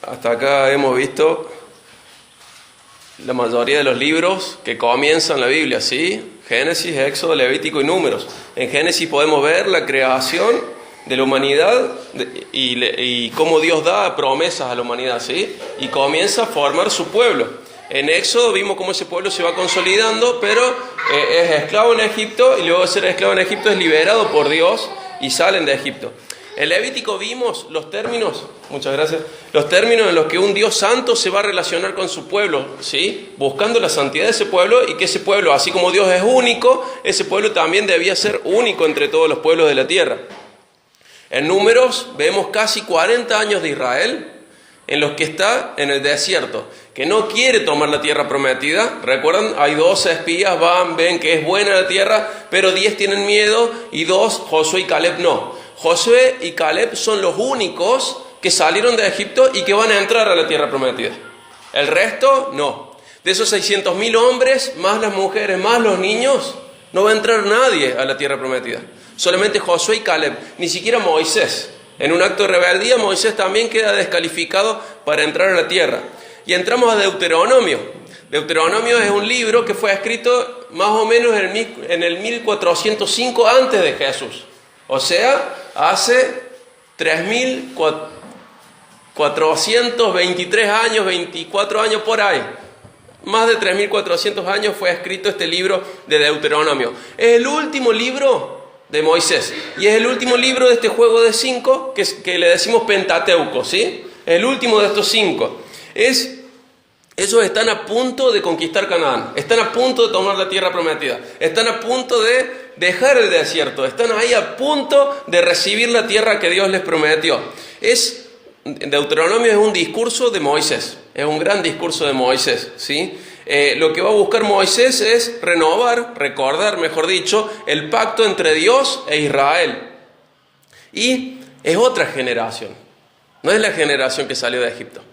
Hasta acá hemos visto la mayoría de los libros que comienzan la Biblia, ¿sí? Génesis, Éxodo, Levítico y Números. En Génesis podemos ver la creación de la humanidad y cómo Dios da promesas a la humanidad, ¿sí? Y comienza a formar su pueblo. En Éxodo vimos cómo ese pueblo se va consolidando, pero es esclavo en Egipto, y luego de ser esclavo en Egipto es liberado por Dios y salen de Egipto. En Levítico vimos los términos, muchas gracias, los términos en los que un Dios santo se va a relacionar con su pueblo, ¿sí? Buscando la santidad de ese pueblo, y que ese pueblo, así como Dios es único, ese pueblo también debía ser único entre todos los pueblos de la tierra. En Números vemos casi 40 años de Israel en los que está en el desierto, que no quiere tomar la tierra prometida. Recuerdan, hay 12 espías, ven que es buena la tierra, pero 10 tienen miedo y 2, Josué y Caleb, no. Josué y Caleb son los únicos que salieron de Egipto y que van a entrar a la tierra prometida. El resto, no. De esos 600.000 hombres, más las mujeres, más los niños, no va a entrar nadie a la tierra prometida. Solamente Josué y Caleb, ni siquiera Moisés. En un acto de rebeldía, Moisés también queda descalificado para entrar a la tierra. Y entramos a Deuteronomio. Deuteronomio es un libro que fue escrito más o menos en el 1405 antes de Jesús. O sea, hace 3.423 años, 24 años por ahí. Más de 3.400 años fue escrito este libro de Deuteronomio. Es el último libro de Moisés. Y es el último libro de este juego de 5 que le decimos Pentateuco, ¿sí? El último de estos 5. Ellos están a punto de conquistar Canaán. Están a punto de tomar la tierra prometida. Están a punto de dejar el desierto. Están ahí a punto de recibir la tierra que Dios les prometió. Deuteronomio es un discurso de Moisés. Es un gran discurso de Moisés, ¿sí? Lo que va a buscar Moisés es recordar, mejor dicho, el pacto entre Dios e Israel. Y es otra generación. No es la generación que salió de Egipto.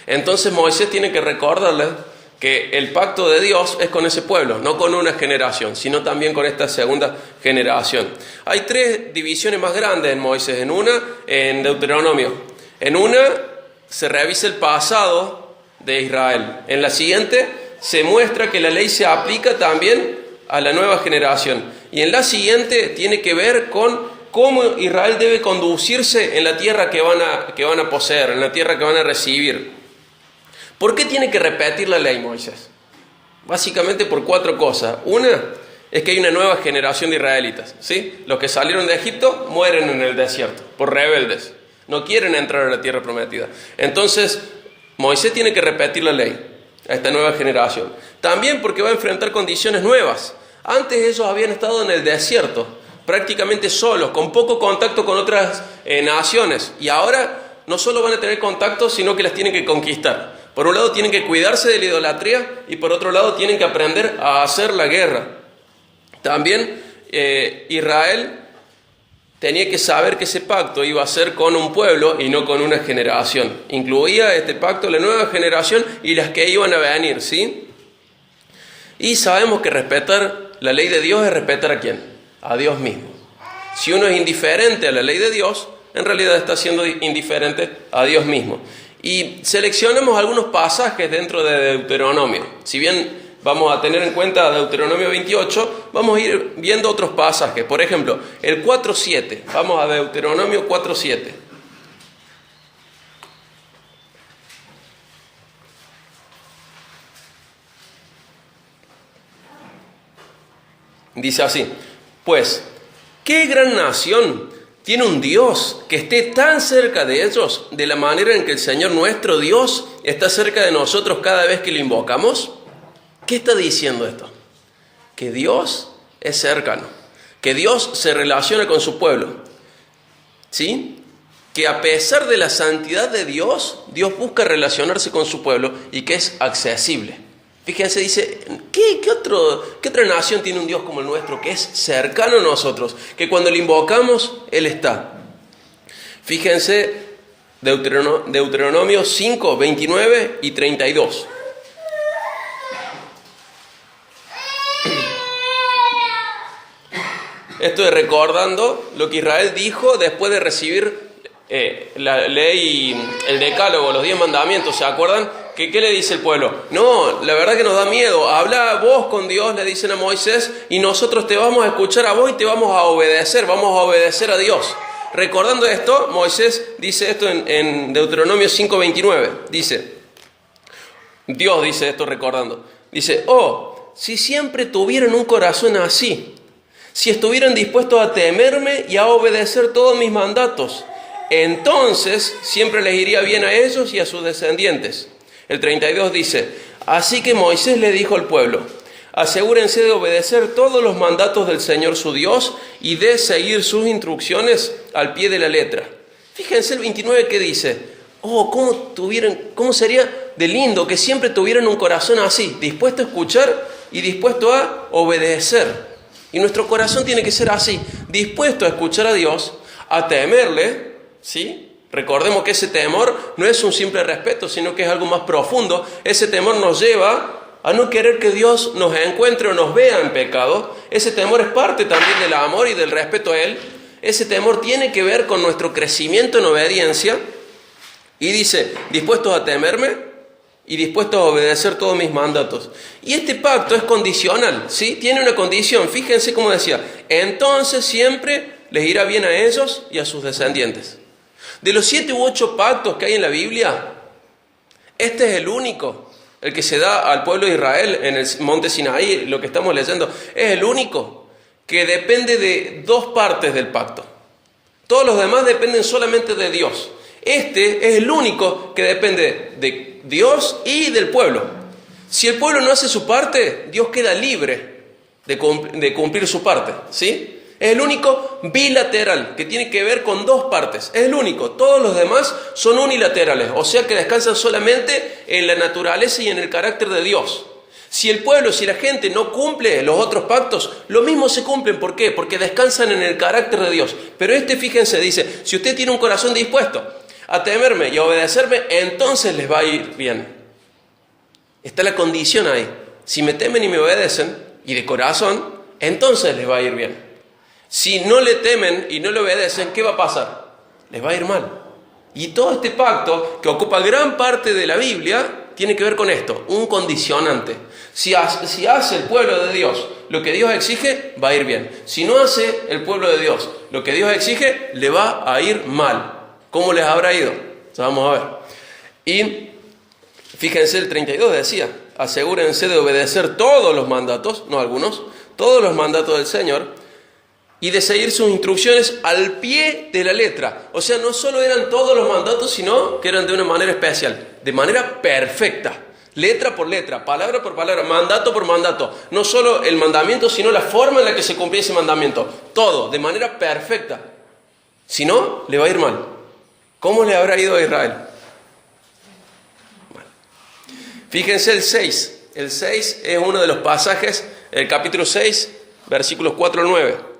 Entonces Moisés tiene que recordarles que el pacto de Dios es con ese pueblo, no con una generación, sino también con esta segunda generación. Hay 3 divisiones más grandes en Moisés. En Deuteronomio. En una se revisa el pasado de Israel. En la siguiente se muestra que la ley se aplica también a la nueva generación. Y en la siguiente tiene que ver con cómo Israel debe conducirse en la tierra que van a poseer, en la tierra que van a recibir. ¿Por qué tiene que repetir la ley Moisés? Básicamente por 4 cosas. Una es que hay una nueva generación de israelitas, ¿sí? Los que salieron de Egipto mueren en el desierto por rebeldes. No quieren entrar a la tierra prometida. Entonces, Moisés tiene que repetir la ley a esta nueva generación. También porque va a enfrentar condiciones nuevas. Antes ellos habían estado en el desierto, prácticamente solos, con poco contacto con otras naciones. Y ahora no solo van a tener contacto, sino que las tienen que conquistar. Por un lado tienen que cuidarse de la idolatría y por otro lado tienen que aprender a hacer la guerra. También Israel tenía que saber que ese pacto iba a ser con un pueblo y no con una generación. Incluía este pacto la nueva generación y las que iban a venir, ¿sí? Y sabemos que respetar la ley de Dios es respetar ¿a quién? A Dios mismo. Si uno es indiferente a la ley de Dios, en realidad está siendo indiferente a Dios mismo. Y seleccionamos algunos pasajes dentro de Deuteronomio. Si bien vamos a tener en cuenta Deuteronomio 28, vamos a ir viendo otros pasajes. Por ejemplo, el 4.7. Vamos a Deuteronomio 4.7. Dice así: pues, ¿qué gran nación tiene un Dios que esté tan cerca de ellos de la manera en que el Señor nuestro Dios está cerca de nosotros cada vez que lo invocamos? ¿Qué está diciendo esto? Que Dios es cercano, que Dios se relaciona con su pueblo, ¿sí? Que a pesar de la santidad de Dios, Dios busca relacionarse con su pueblo y que es accesible. Fíjense, dice, ¿qué otra nación tiene un Dios como el nuestro, que es cercano a nosotros, que cuando le invocamos, Él está? Fíjense, Deuteronomio 5, 29 y 32. Esto es recordando lo que Israel dijo después de recibir la ley, el decálogo, los 10 mandamientos, ¿se acuerdan? ¿Qué le dice el pueblo? No, la verdad que nos da miedo. Habla vos con Dios, le dicen a Moisés, y nosotros te vamos a escuchar a vos y te vamos a obedecer a Dios. Recordando esto, Moisés dice esto en Deuteronomio 5:29. Dios dice esto recordando. Dice, si siempre tuvieran un corazón así, si estuvieran dispuestos a temerme y a obedecer todos mis mandatos, entonces siempre les iría bien a ellos y a sus descendientes. El 32 dice, así que Moisés le dijo al pueblo, asegúrense de obedecer todos los mandatos del Señor su Dios y de seguir sus instrucciones al pie de la letra. Fíjense el 29 que dice, ¿cómo sería de lindo que siempre tuvieran un corazón así, dispuesto a escuchar y dispuesto a obedecer. Y nuestro corazón tiene que ser así, dispuesto a escuchar a Dios, a temerle, ¿sí? Recordemos que ese temor no es un simple respeto, sino que es algo más profundo. Ese temor nos lleva a no querer que Dios nos encuentre o nos vea en pecado. Ese temor es parte también del amor y del respeto a Él. Ese temor tiene que ver con nuestro crecimiento en obediencia. Y dice, dispuestos a temerme y dispuestos a obedecer todos mis mandatos. Y este pacto es condicional, ¿sí? Tiene una condición. Fíjense cómo decía, entonces siempre les irá bien a ellos y a sus descendientes. De los 7 u 8 pactos que hay en la Biblia, este es el único, el que se da al pueblo de Israel en el monte Sinaí, lo que estamos leyendo, es el único que depende de 2 partes del pacto. Todos los demás dependen solamente de Dios. Este es el único que depende de Dios y del pueblo. Si el pueblo no hace su parte, Dios queda libre de cumplir su parte, ¿sí? Es el único bilateral, que tiene que ver con 2 partes. Es el único. Todos los demás son unilaterales, o sea que descansan solamente en la naturaleza y en el carácter de Dios. Si el pueblo, si la gente no cumple los otros pactos, lo mismo se cumplen. ¿Por qué? Porque descansan en el carácter de Dios. Pero fíjense, dice, si usted tiene un corazón dispuesto a temerme y a obedecerme, entonces les va a ir bien. Está la condición ahí. Si me temen y me obedecen, y de corazón, entonces les va a ir bien. Si no le temen y no le obedecen, ¿qué va a pasar? Les va a ir mal. Y todo este pacto, que ocupa gran parte de la Biblia, tiene que ver con esto, un condicionante. Si hace el pueblo de Dios lo que Dios exige, va a ir bien. Si no hace el pueblo de Dios lo que Dios exige, le va a ir mal. ¿Cómo les habrá ido? Ya vamos a ver. Y fíjense, el 32 decía, asegúrense de obedecer todos los mandatos, no algunos, todos los mandatos del Señor, y de seguir sus instrucciones al pie de la letra. O sea, no solo eran todos los mandatos, sino que eran de una manera especial, de manera perfecta, letra por letra, palabra por palabra, mandato por mandato. No solo el mandamiento, sino la forma en la que se cumplía ese mandamiento. Todo, de manera perfecta. Si no, le va a ir mal. ¿Cómo le habrá ido a Israel? Bueno. Fíjense el 6. El 6 es uno de los pasajes, el capítulo 6, versículos 4 al 9.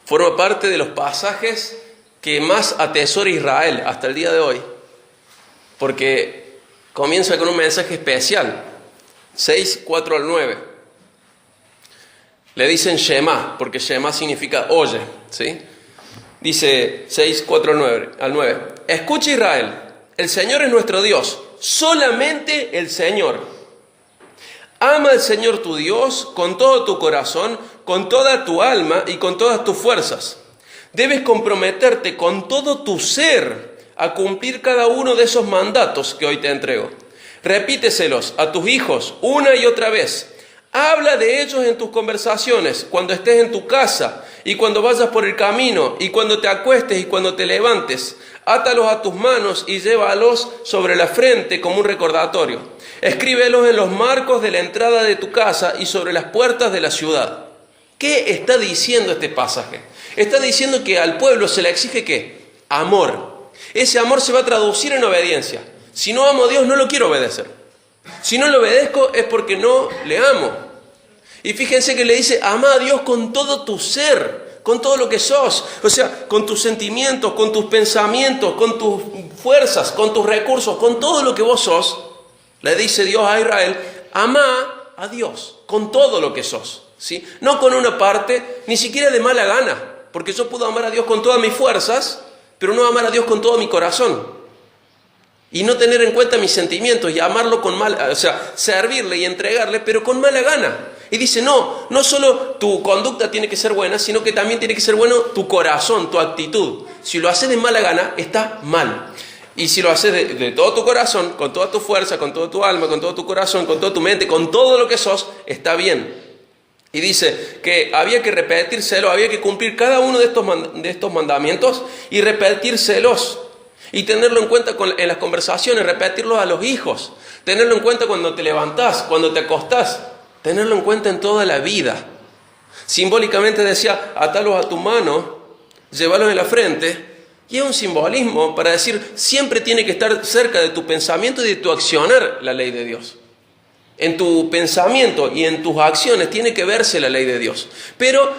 Forma parte de los pasajes que más atesora Israel hasta el día de hoy, porque comienza con un mensaje especial. 6, 4 al 9. Le dicen Shema, porque Shema significa oye, ¿sí? Dice 6, 4 al 9. Escucha Israel, el Señor es nuestro Dios, solamente el Señor. Ama al Señor tu Dios con todo tu corazón, con toda tu alma y con todas tus fuerzas. Debes comprometerte con todo tu ser a cumplir cada uno de esos mandatos que hoy te entrego. Repíteselos a tus hijos una y otra vez. Habla de ellos en tus conversaciones, cuando estés en tu casa y cuando vayas por el camino y cuando te acuestes y cuando te levantes. Átalos a tus manos y llévalos sobre la frente como un recordatorio. Escríbelos en los marcos de la entrada de tu casa y sobre las puertas de la ciudad. ¿Qué está diciendo este pasaje? Está diciendo que al pueblo se le exige ¿qué? Amor. Ese amor se va a traducir en obediencia. Si no amo a Dios, no lo quiero obedecer. Si no le obedezco es porque no le amo. Y fíjense que le dice, ama a Dios con todo tu ser, con todo lo que sos. O sea, con tus sentimientos, con tus pensamientos, con tus fuerzas, con tus recursos, con todo lo que vos sos. Le dice Dios a Israel, ama a Dios con todo lo que sos, ¿sí? No con una parte, ni siquiera de mala gana, porque yo puedo amar a Dios con todas mis fuerzas pero no amar a Dios con todo mi corazón. Y no tener en cuenta mis sentimientos y amarlo con servirle y entregarle, pero con mala gana. Y dice, no solo tu conducta tiene que ser buena, sino que también tiene que ser bueno tu corazón, tu actitud. Si lo haces de mala gana, está mal. Y si lo haces de todo tu corazón, con toda tu fuerza, con todo tu alma, con todo tu corazón, con toda tu mente, con todo lo que sos, está bien. Y dice que había que repetírselo, había que cumplir cada uno de estos mandamientos y repetírselos. Y tenerlo en cuenta en las conversaciones, repetirlo a los hijos. Tenerlo en cuenta cuando te levantás, cuando te acostás. Tenerlo en cuenta en toda la vida. Simbólicamente decía, atalos a tu mano, llévalos en la frente. Y es un simbolismo para decir, siempre tiene que estar cerca de tu pensamiento y de tu accionar la ley de Dios. En tu pensamiento y en tus acciones tiene que verse la ley de Dios. Pero,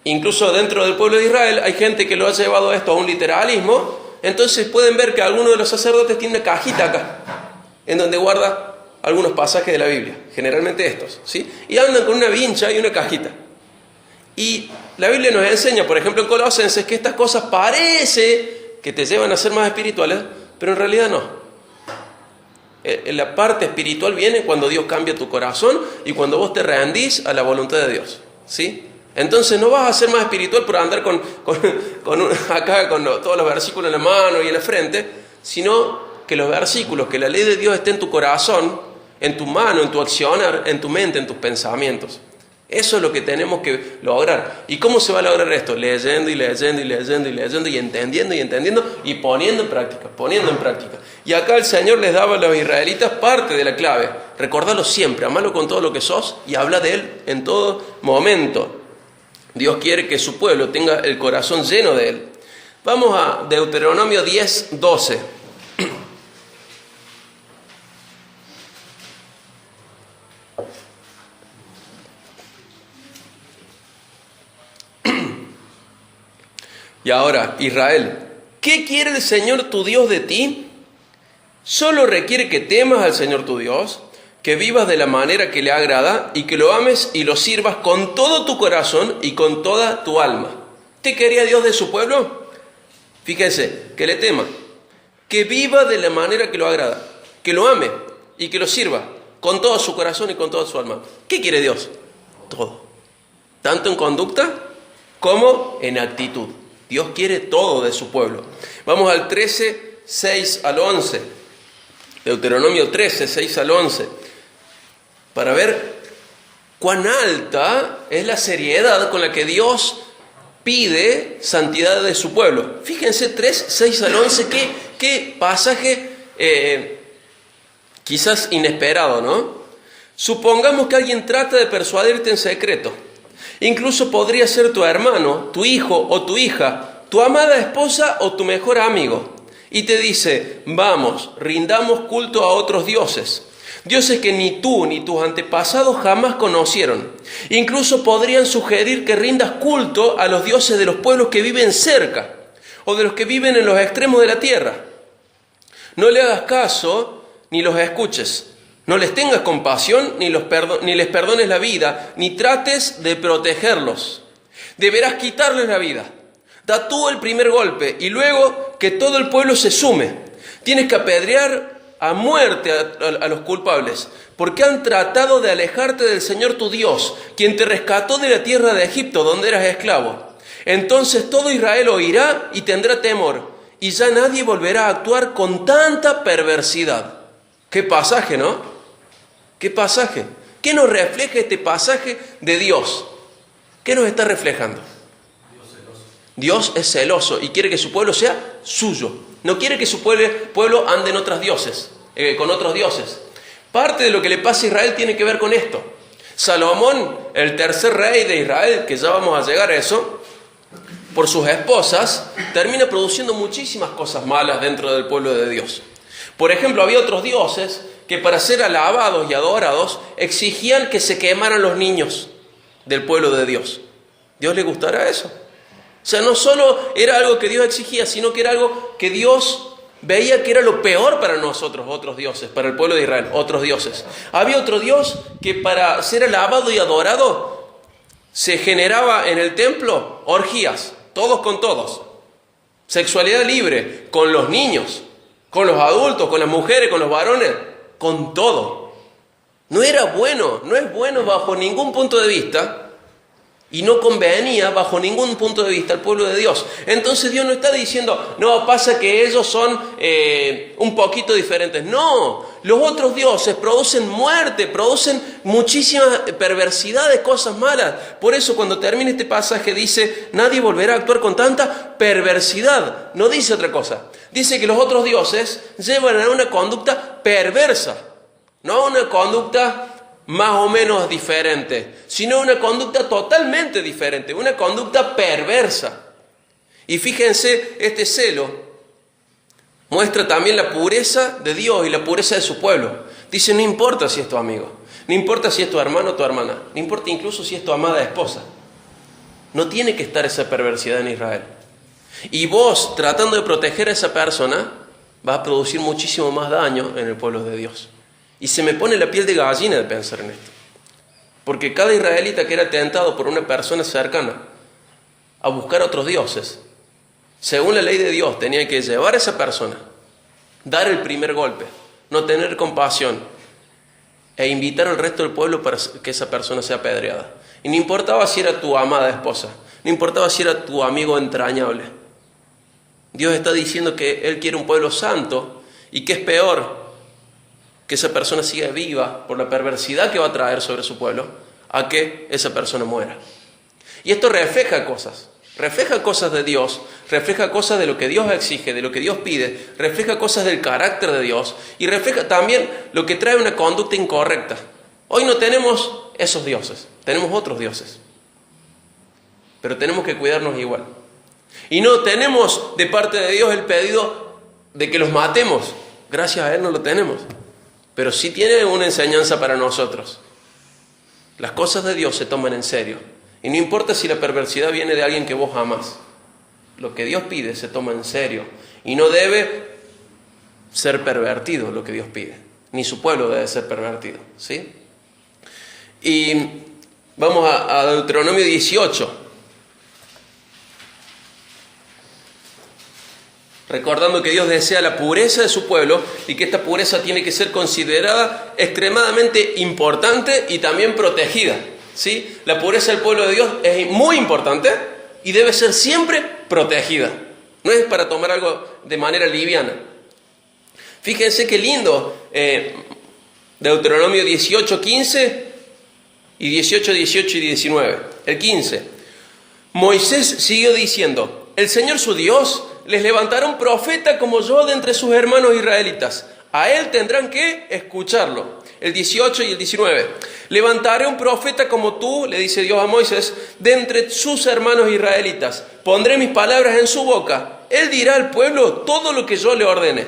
incluso dentro del pueblo de Israel, hay gente que lo ha llevado esto a un literalismo. Entonces pueden ver que alguno de los sacerdotes tiene una cajita acá, en donde guarda algunos pasajes de la Biblia, generalmente estos, ¿sí? Y andan con una vincha y una cajita. Y la Biblia nos enseña, por ejemplo en Colosenses, que estas cosas parece que te llevan a ser más espirituales, pero en realidad no. La parte espiritual viene cuando Dios cambia tu corazón y cuando vos te rendís a la voluntad de Dios, ¿sí? Entonces no vas a ser más espiritual por andar acá con todos los versículos en la mano y en la frente, sino que los versículos, que la ley de Dios esté en tu corazón, en tu mano, en tu accionar, en tu mente, en tus pensamientos. Eso es lo que tenemos que lograr. ¿Y cómo se va a lograr esto? Leyendo y leyendo y leyendo y leyendo y entendiendo y poniendo en práctica. Y acá el Señor les daba a los israelitas parte de la clave. Recordalo siempre, amalo con todo lo que sos y habla de Él en todo momento. Dios quiere que su pueblo tenga el corazón lleno de Él. Vamos a Deuteronomio 10:12. Y ahora, Israel, ¿qué quiere el Señor tu Dios de ti? Solo requiere que temas al Señor tu Dios, que vivas de la manera que le agrada y que lo ames y lo sirvas con todo tu corazón y con toda tu alma. ¿Qué quería Dios de su pueblo? Fíjense, que le tema, que viva de la manera que lo agrada, que lo ame y que lo sirva con todo su corazón y con toda su alma. ¿Qué quiere Dios? Todo. Tanto en conducta como en actitud. Dios quiere todo de su pueblo. Vamos al 13, 6 al 11. Deuteronomio 13, 6 al 11. Para ver cuán alta es la seriedad con la que Dios pide santidad de su pueblo. Fíjense, 3, 6 al 11, qué pasaje quizás inesperado, ¿no? Supongamos que alguien trata de persuadirte en secreto. Incluso podría ser tu hermano, tu hijo o tu hija, tu amada esposa o tu mejor amigo. Y te dice, vamos, rindamos culto a otros dioses. Dioses que ni tú ni tus antepasados jamás conocieron. Incluso podrían sugerir que rindas culto a los dioses de los pueblos que viven cerca o de los que viven en los extremos de la tierra. No le hagas caso ni los escuches. No les tengas compasión ni les perdones la vida, ni trates de protegerlos. Deberás quitarles la vida. Da tú el primer golpe y luego que todo el pueblo se sume. Tienes que apedrear a muerte a los culpables, porque han tratado de alejarte del Señor tu Dios, quien te rescató de la tierra de Egipto, donde eras esclavo. Entonces todo Israel oirá y tendrá temor, y ya nadie volverá a actuar con tanta perversidad. ¡Qué pasaje!, ¿no? ¡Qué pasaje! ¿Qué nos refleja este pasaje de Dios? ¿Qué nos está reflejando? Dios es celoso y quiere que su pueblo sea suyo. No quiere que su pueblo ande en otros dioses, con otros dioses. Parte de lo que le pasa a Israel tiene que ver con esto. Salomón, el tercer rey de Israel, que ya vamos a llegar a eso, por sus esposas, termina produciendo muchísimas cosas malas dentro del pueblo de Dios. Por ejemplo, había otros dioses que para ser alabados y adorados exigían que se quemaran los niños del pueblo de Dios. ¿Dios le gustará eso? O sea, no solo era algo que Dios exigía, sino que era algo que Dios veía que era lo peor para nosotros, otros dioses, para el pueblo de Israel, otros dioses. Había otro Dios que para ser alabado y adorado se generaba en el templo orgías, todos con todos. Sexualidad libre con los niños, con los adultos, con las mujeres, con los varones, con todo. No era bueno, no es bueno bajo ningún punto de vista y no convenía bajo ningún punto de vista al pueblo de Dios. Entonces Dios no está diciendo, no, pasa que ellos son un poquito diferentes. No, los otros dioses producen muerte, producen muchísimas perversidades, cosas malas. Por eso cuando termina este pasaje dice, nadie volverá a actuar con tanta perversidad. No dice otra cosa. Dice que los otros dioses llevan a una conducta perversa, no a una conducta más o menos diferente, sino una conducta totalmente diferente, una conducta perversa. Y fíjense, este celo muestra también la pureza de Dios y la pureza de su pueblo. Dice, no importa si es tu amigo, no importa si es tu hermano o tu hermana, no importa incluso si es tu amada esposa, no tiene que estar esa perversidad en Israel. Y vos, tratando de proteger a esa persona, vas a producir muchísimo más daño en el pueblo de Dios. Y se me pone la piel de gallina de pensar en esto. Porque cada israelita que era tentado por una persona cercana a buscar otros dioses, según la ley de Dios, tenía que llevar a esa persona, dar el primer golpe, no tener compasión e invitar al resto del pueblo para que esa persona sea apedreada. Y no importaba si era tu amada esposa, no importaba si era tu amigo entrañable. Dios está diciendo que Él quiere un pueblo santo y que es peor que esa persona siga viva por la perversidad que va a traer sobre su pueblo, a que esa persona muera. Y esto refleja cosas de Dios, refleja cosas de lo que Dios exige, de lo que Dios pide, refleja cosas del carácter de Dios y refleja también lo que trae una conducta incorrecta. Hoy no tenemos esos dioses, tenemos otros dioses, pero tenemos que cuidarnos igual. Y no tenemos de parte de Dios el pedido de que los matemos, gracias a Él no lo tenemos. Pero sí tiene una enseñanza para nosotros. Las cosas de Dios se toman en serio. Y no importa si la perversidad viene de alguien que vos amás. Lo que Dios pide se toma en serio. Y no debe ser pervertido lo que Dios pide. Ni su pueblo debe ser pervertido. ¿Sí? Y vamos a Deuteronomio 18. Recordando que Dios desea la pureza de su pueblo y que esta pureza tiene que ser considerada extremadamente importante y también protegida, ¿sí? La pureza del pueblo de Dios es muy importante y debe ser siempre protegida. No es para tomar algo de manera liviana. Fíjense qué lindo, Deuteronomio 18, 15 y 18, 18 y 19. El 15. Moisés siguió diciendo, el Señor su Dios les levantará un profeta como yo de entre sus hermanos israelitas. A él tendrán que escucharlo. El 18 y el 19. Levantaré un profeta como tú, le dice Dios a Moisés, de entre sus hermanos israelitas. Pondré mis palabras en su boca. Él dirá al pueblo todo lo que yo le ordene.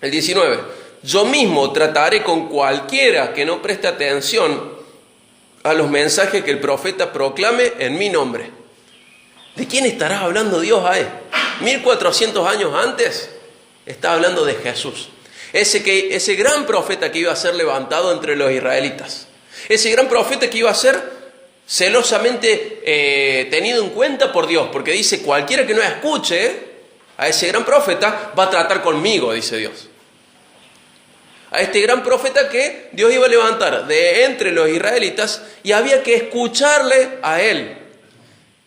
El 19. Yo mismo trataré con cualquiera que no preste atención a los mensajes que el profeta proclame en mi nombre. ¿De quién estará hablando Dios ahí? 1400 años antes está hablando de Jesús. Ese gran profeta que iba a ser levantado entre los israelitas. Ese gran profeta que iba a ser celosamente tenido en cuenta por Dios. Porque dice, cualquiera que no escuche a ese gran profeta va a tratar conmigo, dice Dios. A este gran profeta que Dios iba a levantar de entre los israelitas y había que escucharle a él.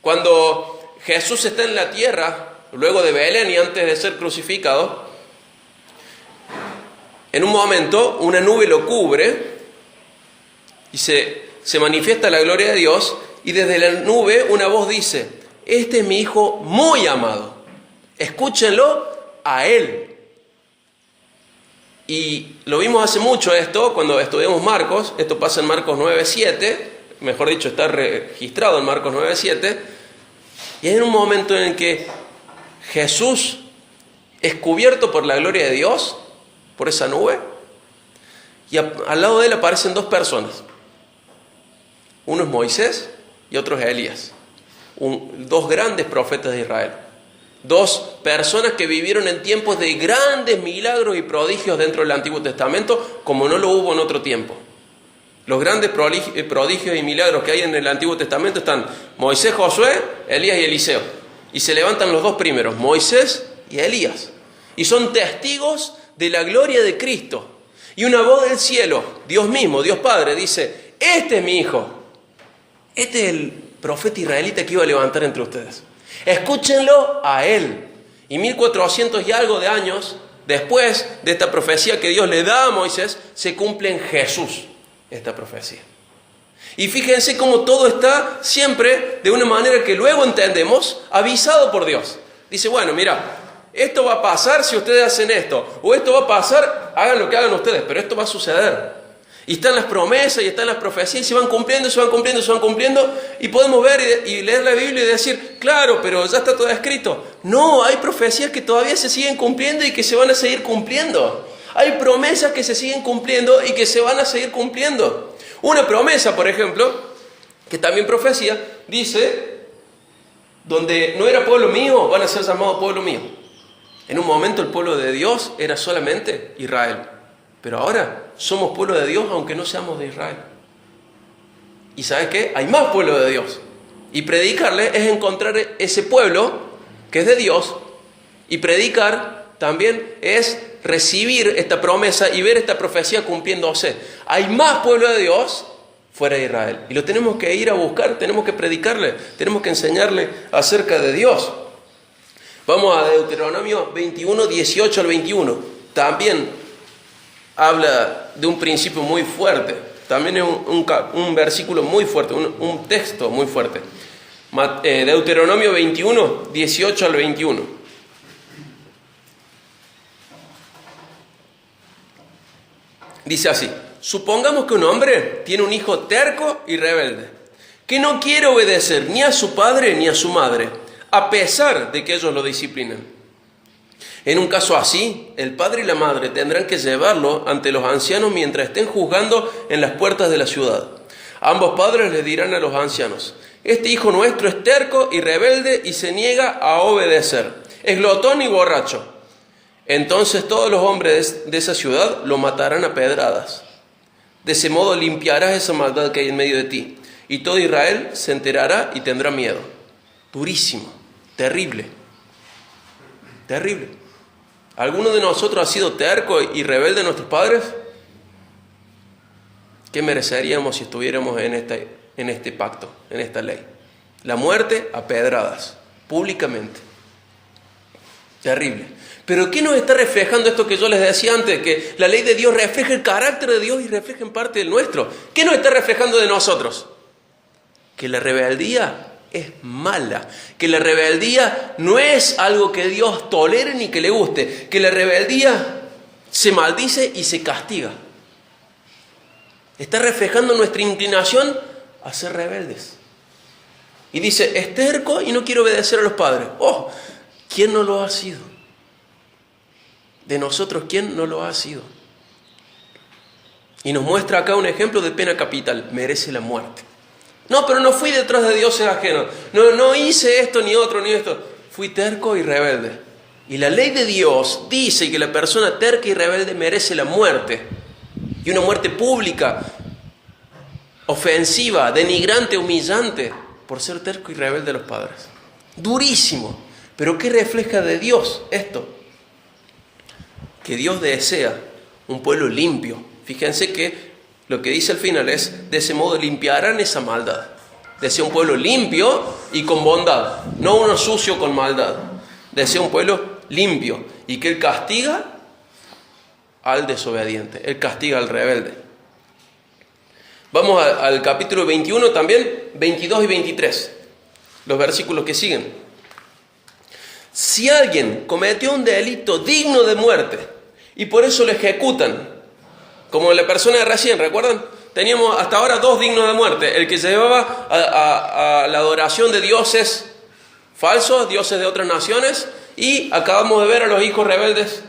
Cuando Jesús está en la tierra, luego de Belén y antes de ser crucificado, en un momento una nube lo cubre y se manifiesta la gloria de Dios y desde la nube una voz dice, este es mi hijo muy amado, escúchenlo a él. Y lo vimos hace mucho esto cuando estudiamos Marcos, esto pasa en Marcos 9:7, mejor dicho está registrado en Marcos 9:7, y hay un momento en el que Jesús es cubierto por la gloria de Dios, por esa nube, y al lado de él aparecen dos personas. Uno es Moisés y otro es Elías, dos grandes profetas de Israel. Dos personas que vivieron en tiempos de grandes milagros y prodigios dentro del Antiguo Testamento, como no lo hubo en otro tiempo. Los grandes prodigios y milagros que hay en el Antiguo Testamento están Moisés, Josué, Elías y Eliseo. Y se levantan los dos primeros, Moisés y Elías. Y son testigos de la gloria de Cristo. Y una voz del cielo, Dios mismo, Dios Padre, dice: este es mi hijo. Este es el profeta israelita que iba a levantar entre ustedes. Escúchenlo a él. Y 1400 y algo de años después de esta profecía que Dios le da a Moisés, se cumple en Jesús esta profecía. Y fíjense cómo todo está siempre de una manera que luego entendemos, avisado por Dios. Dice: bueno, mira, esto va a pasar si ustedes hacen esto, o esto va a pasar, hagan lo que hagan ustedes, pero esto va a suceder. Y están las promesas y están las profecías, y se van cumpliendo, se van cumpliendo, se van cumpliendo, y podemos ver y leer la Biblia y decir: claro, pero ya está todo escrito. No, hay profecías que todavía se siguen cumpliendo y que se van a seguir cumpliendo. Hay promesas que se siguen cumpliendo y que se van a seguir cumpliendo. Una promesa, por ejemplo, que también profecía, dice: donde no era pueblo mío, van a ser llamados pueblo mío. En un momento el pueblo de Dios era solamente Israel, pero ahora somos pueblo de Dios aunque no seamos de Israel. ¿Y sabes qué? Hay más pueblo de Dios. Y predicarle es encontrar ese pueblo que es de Dios, y predicar también es recibir esta promesa y ver esta profecía cumpliéndose. Hay más pueblo de Dios fuera de Israel, y lo tenemos que ir a buscar, tenemos que predicarle, tenemos que enseñarle acerca de Dios. Vamos a Deuteronomio 21, 18 al 21. También habla de un principio muy fuerte. También es un versículo muy fuerte, un texto muy fuerte. Deuteronomio 21, 18 al 21. Dice así: supongamos que un hombre tiene un hijo terco y rebelde, que no quiere obedecer ni a su padre ni a su madre, a pesar de que ellos lo disciplinan. En un caso así, el padre y la madre tendrán que llevarlo ante los ancianos mientras estén juzgando en las puertas de la ciudad. Ambos padres le dirán a los ancianos: este hijo nuestro es terco y rebelde y se niega a obedecer, es glotón y borracho. Entonces todos los hombres de esa ciudad lo matarán a pedradas. De ese modo limpiarás esa maldad que hay en medio de ti, y todo Israel se enterará y tendrá miedo. Durísimo, terrible, terrible. ¿Alguno de nosotros ha sido terco y rebelde de nuestros padres? ¿Qué mereceríamos si estuviéramos en este pacto, en esta ley? La muerte a pedradas, públicamente. Terrible. Pero ¿qué nos está reflejando esto que yo les decía antes? Que la ley de Dios refleja el carácter de Dios y refleja en parte el nuestro. ¿Qué nos está reflejando de nosotros? Que la rebeldía es mala, que la rebeldía no es algo que Dios tolere ni que le guste, que la rebeldía se maldice y se castiga. Está reflejando nuestra inclinación a ser rebeldes. Y dice: es terco y no quiere obedecer a los padres. ¡Oh! ¿Quién no lo ha sido? De nosotros, ¿quién no lo ha sido? Y nos muestra acá un ejemplo de pena capital: merece la muerte. No, pero no fui detrás de dioses ajenos. No hice esto, ni otro, ni esto. Fui terco y rebelde. Y la ley de Dios dice que la persona terca y rebelde merece la muerte. Y una muerte pública, ofensiva, denigrante, humillante, por ser terco y rebelde a los padres. Durísimo. Pero ¿qué refleja de Dios esto? Que Dios desea un pueblo limpio. Fíjense que lo que dice al final es: de ese modo limpiarán esa maldad. Desea un pueblo limpio y con bondad, no uno sucio con maldad. Desea un pueblo limpio y que Él castiga al desobediente, Él castiga al rebelde. Vamos al capítulo 21 también, 22 y 23, los versículos que siguen. Si alguien cometió un delito digno de muerte y por eso lo ejecutan, como la persona de recién, ¿recuerdan? Teníamos hasta ahora dos dignos de muerte: el que se llevaba a la adoración de dioses falsos, dioses de otras naciones, y acabamos de ver a los hijos rebeldes,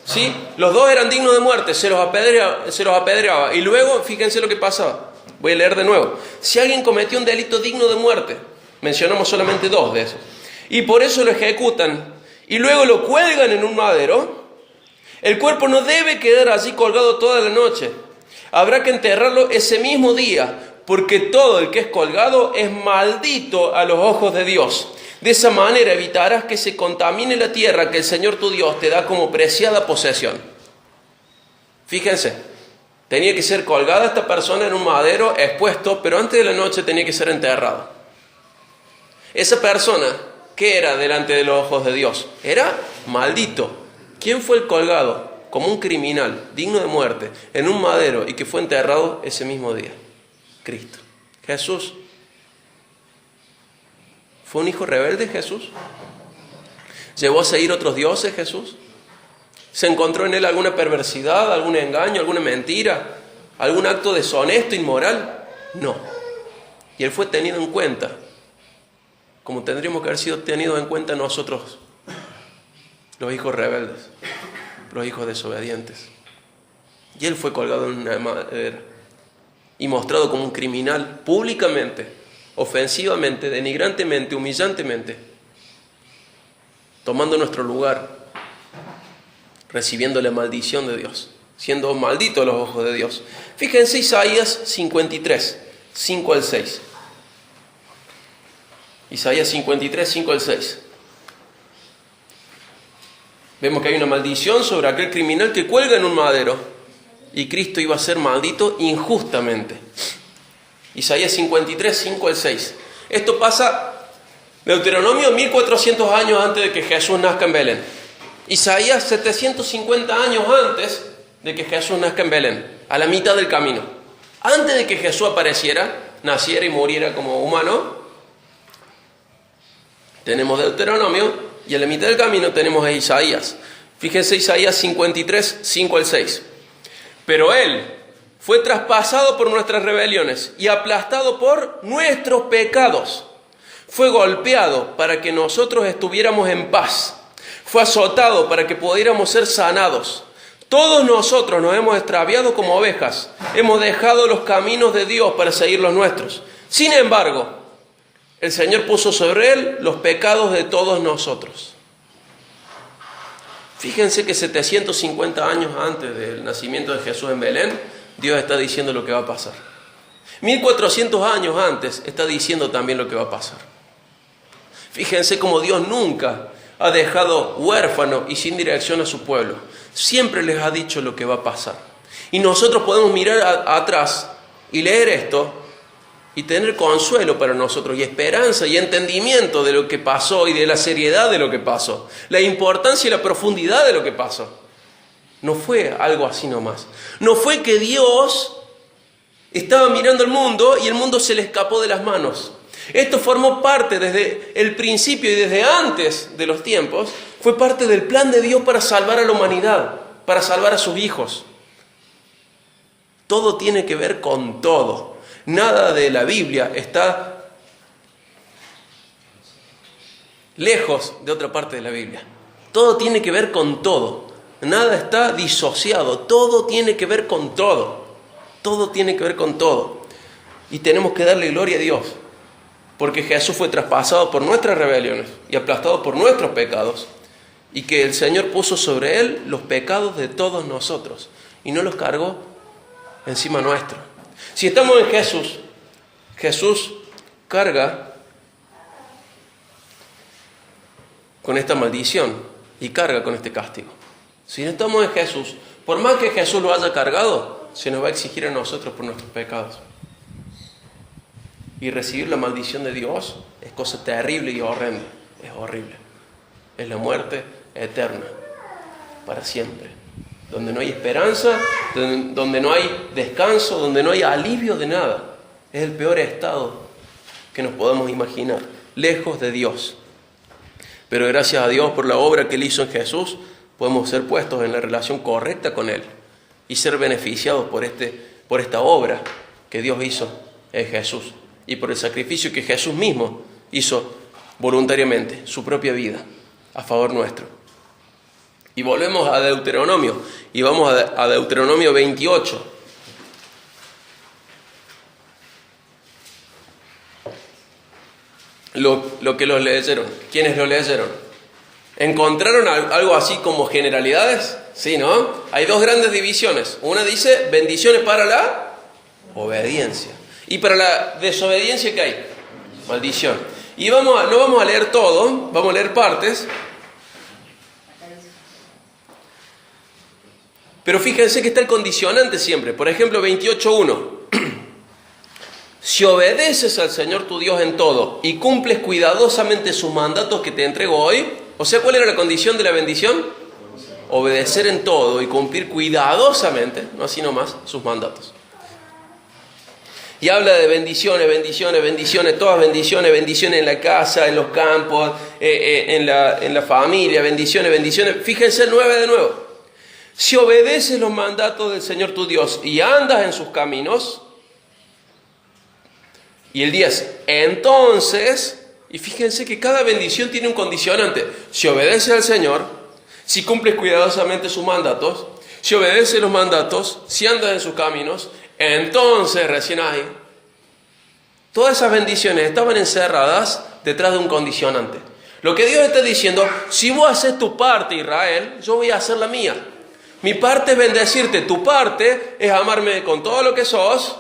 ¿sí? Los dos eran dignos de muerte, se los apedreaba. Y luego, fíjense lo que pasaba. Voy a leer de nuevo. Si alguien cometió un delito digno de muerte, mencionamos solamente dos de esos, y por eso lo ejecutan, y luego lo cuelgan en un madero, el cuerpo no debe quedar allí colgado toda la noche. Habrá que enterrarlo ese mismo día, porque todo el que es colgado es maldito a los ojos de Dios. De esa manera evitarás que se contamine la tierra que el Señor tu Dios te da como preciada posesión. Fíjense, tenía que ser colgada esta persona en un madero, expuesto, pero antes de la noche tenía que ser enterrado. Esa persona, ¿qué era delante de los ojos de Dios? Era maldito. ¿Quién fue el colgado? Como un criminal, digno de muerte, en un madero y que fue enterrado ese mismo día. Cristo. Jesús. ¿Fue un hijo rebelde Jesús? ¿Llevó a seguir otros dioses Jesús? ¿Se encontró en él alguna perversidad, algún engaño, alguna mentira, algún acto deshonesto, inmoral? No. Y él fue tenido en cuenta, como tendríamos que haber sido tenidos en cuenta nosotros, los hijos rebeldes, los hijos desobedientes. Y él fue colgado en una madera y mostrado como un criminal públicamente, ofensivamente, denigrantemente, humillantemente, tomando nuestro lugar, recibiendo la maldición de Dios, siendo maldito a los ojos de Dios. Fíjense Isaías 53, 5 al 6. Isaías 53, 5 al 6. Vemos que hay una maldición sobre aquel criminal que cuelga en un madero y Cristo iba a ser maldito injustamente. Isaías 53, 5 al 6. Esto pasa, Deuteronomio, 1400 años antes de que Jesús nazca en Belén. Isaías, 750 años antes de que Jesús nazca en Belén, a la mitad del camino. Antes de que Jesús apareciera, naciera y muriera como humano, tenemos Deuteronomio y a la mitad del camino tenemos a Isaías. Fíjense Isaías 53, 5 al 6. Pero Él fue traspasado por nuestras rebeliones y aplastado por nuestros pecados. Fue golpeado para que nosotros estuviéramos en paz. Fue azotado para que pudiéramos ser sanados. Todos nosotros nos hemos extraviado como ovejas. Hemos dejado los caminos de Dios para seguir los nuestros. Sin embargo, el Señor puso sobre Él los pecados de todos nosotros. Fíjense que 750 años antes del nacimiento de Jesús en Belén, Dios está diciendo lo que va a pasar. 1400 años antes está diciendo también lo que va a pasar. Fíjense cómo Dios nunca ha dejado huérfano y sin dirección a su pueblo. Siempre les ha dicho lo que va a pasar. Y nosotros podemos mirar atrás y leer esto y tener consuelo para nosotros y esperanza y entendimiento de lo que pasó y de la seriedad de lo que pasó, la importancia y la profundidad de lo que pasó. No fue algo así nomás. No fue que Dios estaba mirando el mundo y el mundo se le escapó de las manos. Esto formó parte desde el principio y desde antes de los tiempos, fue parte del plan de Dios para salvar a la humanidad, para salvar a sus hijos. Todo tiene que ver con todo. Nada de la Biblia está lejos de otra parte de la Biblia. Todo tiene que ver con todo. Nada está disociado. Todo tiene que ver con todo. Todo tiene que ver con todo. Y tenemos que darle gloria a Dios. Porque Jesús fue traspasado por nuestras rebeliones y aplastado por nuestros pecados. Y que el Señor puso sobre Él los pecados de todos nosotros. Y no los cargó encima nuestro. Si estamos en Jesús, Jesús carga con esta maldición y carga con este castigo. Si no estamos en Jesús, por más que Jesús lo haya cargado, se nos va a exigir a nosotros por nuestros pecados. Y recibir la maldición de Dios es cosa terrible y horrenda. Es horrible. Es la muerte eterna, para siempre. Donde no hay esperanza, donde no hay descanso, donde no hay alivio de nada. Es el peor estado que nos podemos imaginar, lejos de Dios. Pero gracias a Dios por la obra que Él hizo en Jesús, podemos ser puestos en la relación correcta con Él y ser beneficiados por esta obra que Dios hizo en Jesús y por el sacrificio que Jesús mismo hizo voluntariamente, su propia vida, a favor nuestro. Y volvemos a Deuteronomio, y vamos a Deuteronomio 28. Lo que los leyeron, ¿quiénes lo leyeron? ¿Encontraron algo así como generalidades? Sí, ¿no? Hay dos grandes divisiones. Una dice bendiciones para la obediencia. Y para la desobediencia, ¿qué hay? Maldición. Y no vamos a leer todo, vamos a leer partes. Pero fíjense que está el condicionante siempre. Por ejemplo, 28.1. Si obedeces al Señor tu Dios en todo y cumples cuidadosamente sus mandatos que te entrego hoy. O sea, ¿cuál era la condición de la bendición? Obedecer en todo y cumplir cuidadosamente, no así nomás, sus mandatos. Y habla de bendiciones, todas bendiciones en la casa, en los campos, en la familia, bendiciones. Fíjense el 9 de nuevo. Si obedeces los mandatos del Señor tu Dios y andas en sus caminos, y el 10, entonces, y fíjense que cada bendición tiene un condicionante. Si obedeces al Señor, si cumples cuidadosamente sus mandatos, si obedeces los mandatos, si andas en sus caminos, entonces recién ahí. Todas esas bendiciones estaban encerradas detrás de un condicionante. Lo que Dios está diciendo, si vos haces tu parte, Israel, yo voy a hacer la mía. Mi parte es bendecirte, tu parte es amarme con todo lo que sos,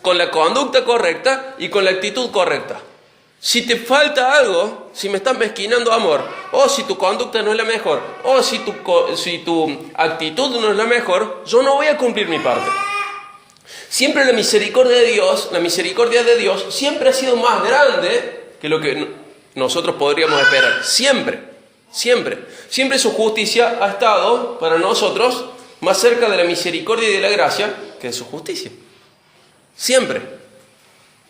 con la conducta correcta y con la actitud correcta. Si te falta algo, si me estás mezquinando amor, o si tu conducta no es la mejor, o si tu actitud no es la mejor, yo no voy a cumplir mi parte. Siempre la misericordia de Dios siempre ha sido más grande que lo que nosotros podríamos esperar. Siempre su justicia ha estado para nosotros más cerca de la misericordia y de la gracia que de su justicia. Siempre.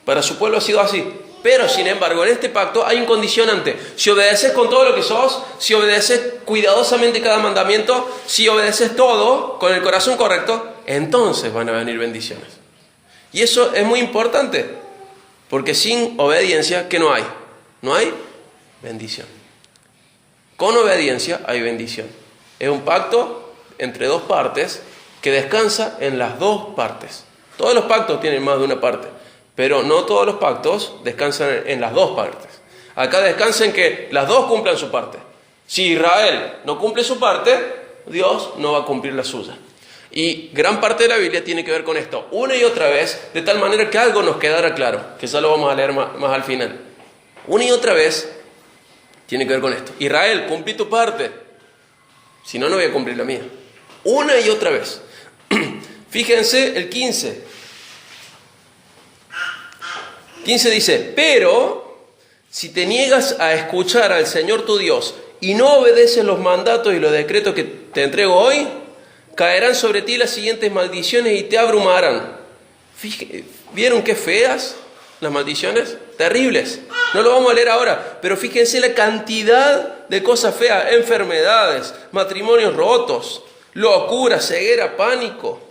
Para su pueblo ha sido así. Pero, sin embargo, en este pacto hay un condicionante. Si obedeces con todo lo que sos, si obedeces cuidadosamente cada mandamiento, si obedeces todo con el corazón correcto, entonces van a venir bendiciones. Y eso es muy importante, porque sin obediencia, ¿qué no hay? No hay bendición. Con obediencia hay bendición. Es un pacto entre dos partes que descansa en las dos partes. Todos los pactos tienen más de una parte, pero no todos los pactos descansan en las dos partes. Acá descansa en que las dos cumplan su parte. Si Israel no cumple su parte, Dios no va a cumplir la suya. Y gran parte de la Biblia tiene que ver con esto, una y otra vez, de tal manera que algo nos quedara claro, que ya lo vamos a leer más al final. Una y otra vez tiene que ver con esto. Israel, cumplí tu parte, si no, no voy a cumplir la mía. Una y otra vez. Fíjense el 15. 15 dice, pero si te niegas a escuchar al Señor tu Dios y no obedeces los mandatos y los decretos que te entrego hoy, caerán sobre ti las siguientes maldiciones y te abrumarán. ¿Vieron qué feas las maldiciones? Terribles. No lo vamos a leer ahora, pero fíjense la cantidad de cosas feas. Enfermedades, matrimonios rotos, locura, ceguera, pánico.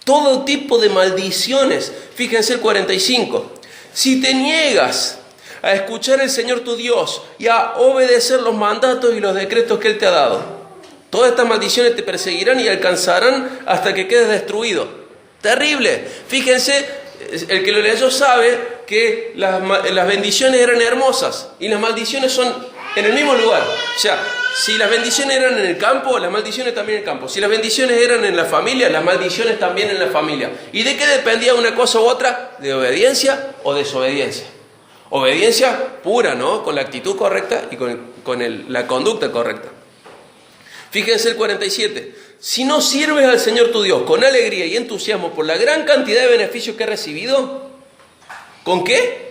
Todo tipo de maldiciones. Fíjense el 45. Si te niegas a escuchar al Señor tu Dios y a obedecer los mandatos y los decretos que Él te ha dado, todas estas maldiciones te perseguirán y alcanzarán hasta que quedes destruido. Terrible. Fíjense, el que lo leyó sabe que las bendiciones eran hermosas y las maldiciones son en el mismo lugar. O sea, si las bendiciones eran en el campo, las maldiciones también en el campo. Si las bendiciones eran en la familia, las maldiciones también en la familia. ¿Y de qué dependía una cosa u otra? De obediencia o desobediencia. Obediencia pura, ¿no? Con la actitud correcta y con la conducta correcta. Fíjense el 47. Si no sirves al Señor tu Dios con alegría y entusiasmo por la gran cantidad de beneficios que has recibido, ¿con qué?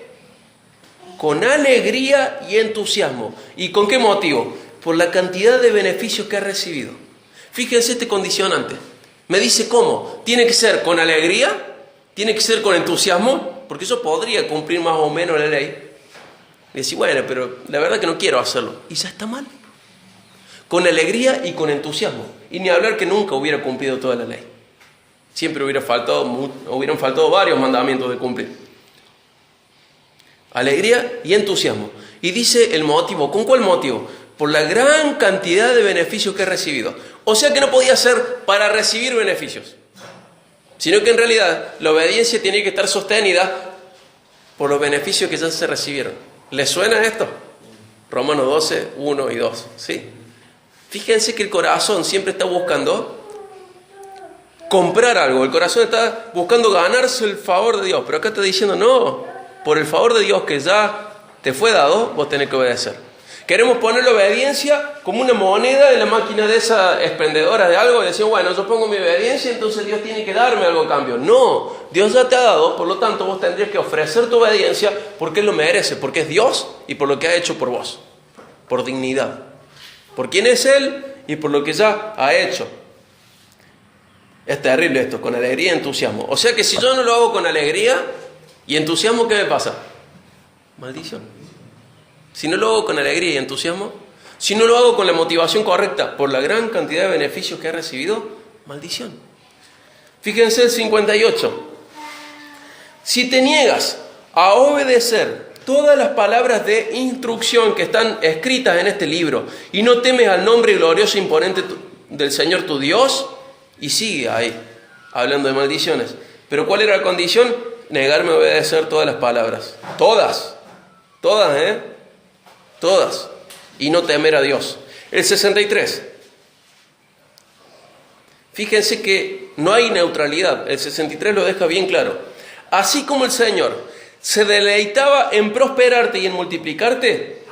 Con alegría y entusiasmo. ¿Y con qué motivo? Por la cantidad de beneficios que has recibido. Fíjense este condicionante. Me dice cómo. Tiene que ser con alegría, tiene que ser con entusiasmo, porque yo podría cumplir más o menos la ley. Y decir, bueno, pero la verdad que no quiero hacerlo. Y ya está mal. Con alegría y con entusiasmo. Y ni hablar que nunca hubiera cumplido toda la ley. Siempre hubieran faltado varios mandamientos de cumplir. Alegría y entusiasmo. Y dice el motivo. ¿Con cuál motivo? Por la gran cantidad de beneficios que he recibido. O sea que no podía ser para recibir beneficios, sino que en realidad la obediencia tiene que estar sostenida por los beneficios que ya se recibieron. ¿Les suena esto? Romanos 12, 1 y 2. ¿Sí? Fíjense que el corazón siempre está buscando comprar algo. El corazón está buscando ganarse el favor de Dios. Pero acá está diciendo, no, por el favor de Dios que ya te fue dado, vos tenés que obedecer. Queremos poner la obediencia como una moneda en la máquina de esa expendedora de algo y decir, bueno, yo pongo mi obediencia, entonces Dios tiene que darme algo a cambio. No, Dios ya te ha dado, por lo tanto vos tendrías que ofrecer tu obediencia porque Él lo merece, porque es Dios y por lo que ha hecho por vos, por dignidad, por quién es Él y por lo que ya ha hecho. Es terrible esto, con alegría y entusiasmo. O sea que si yo no lo hago con alegría y entusiasmo, ¿qué me pasa? Maldición. Si no lo hago con alegría y entusiasmo, si no lo hago con la motivación correcta por la gran cantidad de beneficios que he recibido, maldición. Fíjense el 58. Si te niegas a obedecer todas las palabras de instrucción que están escritas en este libro y no temes al nombre glorioso e imponente del Señor tu Dios, y sigue ahí, hablando de maldiciones. Pero ¿cuál era la condición? Negarme a obedecer todas las palabras. Todas, todas. Y no temer a Dios. El 63. Fíjense que no hay neutralidad. El 63 lo deja bien claro. Así como el Señor se deleitaba en prosperarte y en multiplicarte,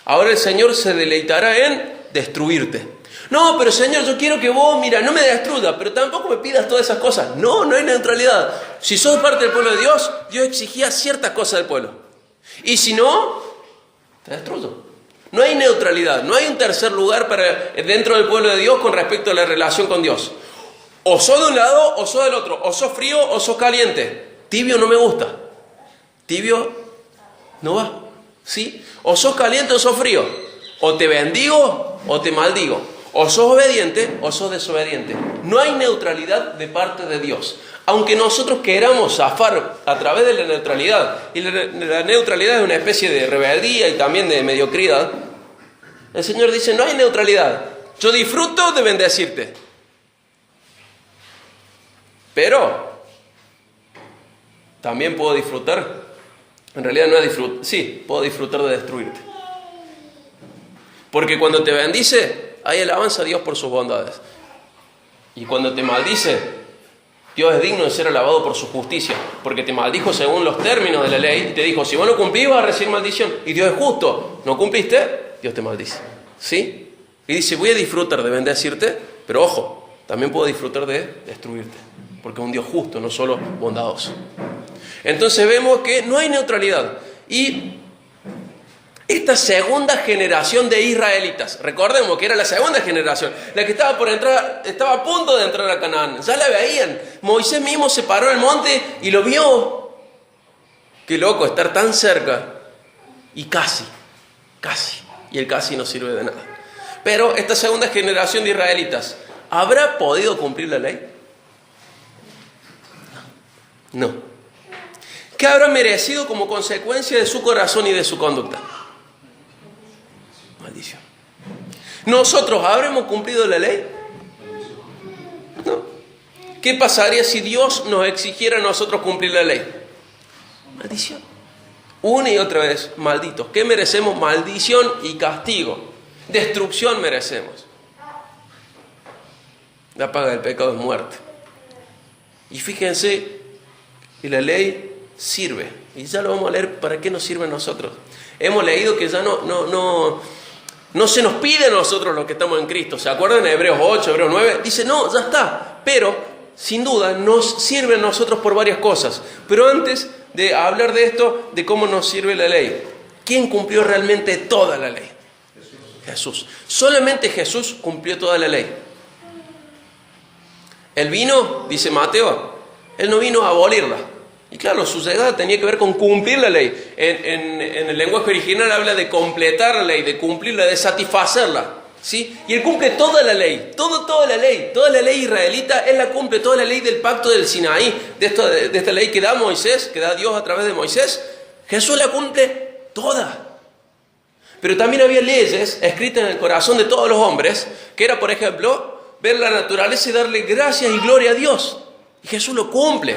ahora el Señor se deleitará en destruirte. No, pero Señor, yo quiero que vos, mira, no me destruyas, pero tampoco me pidas todas esas cosas. No, no hay neutralidad. Si sos parte del pueblo de Dios, Dios exigía ciertas cosas del pueblo. Y si no, te destruyo. No hay neutralidad, no hay un tercer lugar dentro del pueblo de Dios con respecto a la relación con Dios. O sos de un lado o sos del otro, o sos frío o sos caliente. Tibio no me gusta. Tibio no va. ¿Sí? O sos caliente o sos frío. O te bendigo o te maldigo. O sos obediente o sos desobediente. No hay neutralidad de parte de Dios. Aunque nosotros queramos zafar a través de la neutralidad, y la neutralidad es una especie de rebeldía y también de mediocridad, el Señor dice, no hay neutralidad. Yo disfruto de bendecirte. Pero también puedo disfrutar, en realidad no es disfrutar, sí, puedo disfrutar de destruirte. Porque cuando te bendice, hay alabanza a Dios por sus bondades. Y cuando te maldice, Dios es digno de ser alabado por su justicia, porque te maldijo según los términos de la ley, y te dijo, si vos no cumplís vas a recibir maldición. Y Dios es justo, no cumpliste, Dios te maldice. ¿Sí? Y dice, voy a disfrutar de bendecirte, pero ojo, también puedo disfrutar de destruirte, porque es un Dios justo, no solo bondadoso. Entonces vemos que no hay neutralidad. Y esta segunda generación de israelitas, recordemos que era la segunda generación, la que estaba por entrar, estaba a punto de entrar a Canaán, ya la veían. Moisés mismo se paró en el monte y lo vio. Qué loco estar tan cerca y casi, y el casi no sirve de nada. Pero esta segunda generación de israelitas, ¿habrá podido cumplir la ley? No. ¿Qué habrá merecido como consecuencia de su corazón y de su conducta? Maldición. ¿Nosotros habremos cumplido la ley? No. ¿Qué pasaría si Dios nos exigiera a nosotros cumplir la ley? Maldición. Una y otra vez, malditos. ¿Qué merecemos? Maldición y castigo. Destrucción merecemos. La paga del pecado es muerte. Y fíjense que la ley sirve. Y ya lo vamos a leer para qué nos sirve a nosotros. Hemos leído que ya no se nos pide a nosotros los que estamos en Cristo. ¿Se acuerdan de Hebreos 8, Hebreos 9? Dice, no, ya está. Pero, sin duda, nos sirve a nosotros por varias cosas. Pero antes de hablar de esto, de cómo nos sirve la ley, ¿quién cumplió realmente toda la ley? Jesús. Solamente Jesús cumplió toda la ley. Él vino, dice Mateo, Él no vino a abolirla. Y claro, su llegada tenía que ver con cumplir la ley. En el lenguaje original habla de completar la ley, de cumplirla, de satisfacerla. ¿Sí? Y Él cumple toda la ley, toda la ley israelita, Él la cumple, toda la ley del pacto del Sinaí, de esta ley que da Moisés, que da Dios a través de Moisés. Jesús la cumple toda. Pero también había leyes escritas en el corazón de todos los hombres, que era, por ejemplo, ver la naturaleza y darle gracias y gloria a Dios. Y Jesús lo cumple.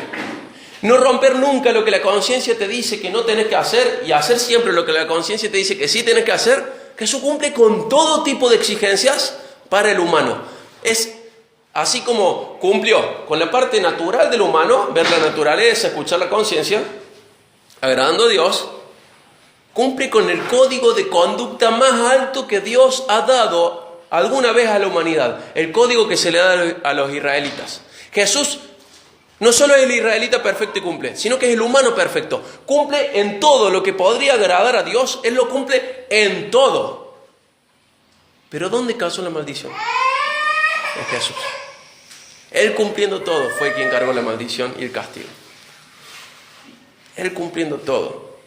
No romper nunca lo que la conciencia te dice que no tenés que hacer y hacer siempre lo que la conciencia te dice que sí tenés que hacer. Jesús cumple con todo tipo de exigencias para el humano. Es así como cumplió con la parte natural del humano, ver la naturaleza, escuchar la conciencia. agradando a Dios, cumple con el código de conducta más alto que Dios ha dado alguna vez a la humanidad, el código que se le da a los israelitas. Jesús no solo es el israelita perfecto y cumple, sino que es el humano perfecto. Cumple en todo lo que podría agradar a Dios, Él lo cumple en todo. Pero ¿dónde cayó la maldición? En Jesús. Él cumpliendo todo fue quien cargó la maldición y el castigo. Él cumpliendo todo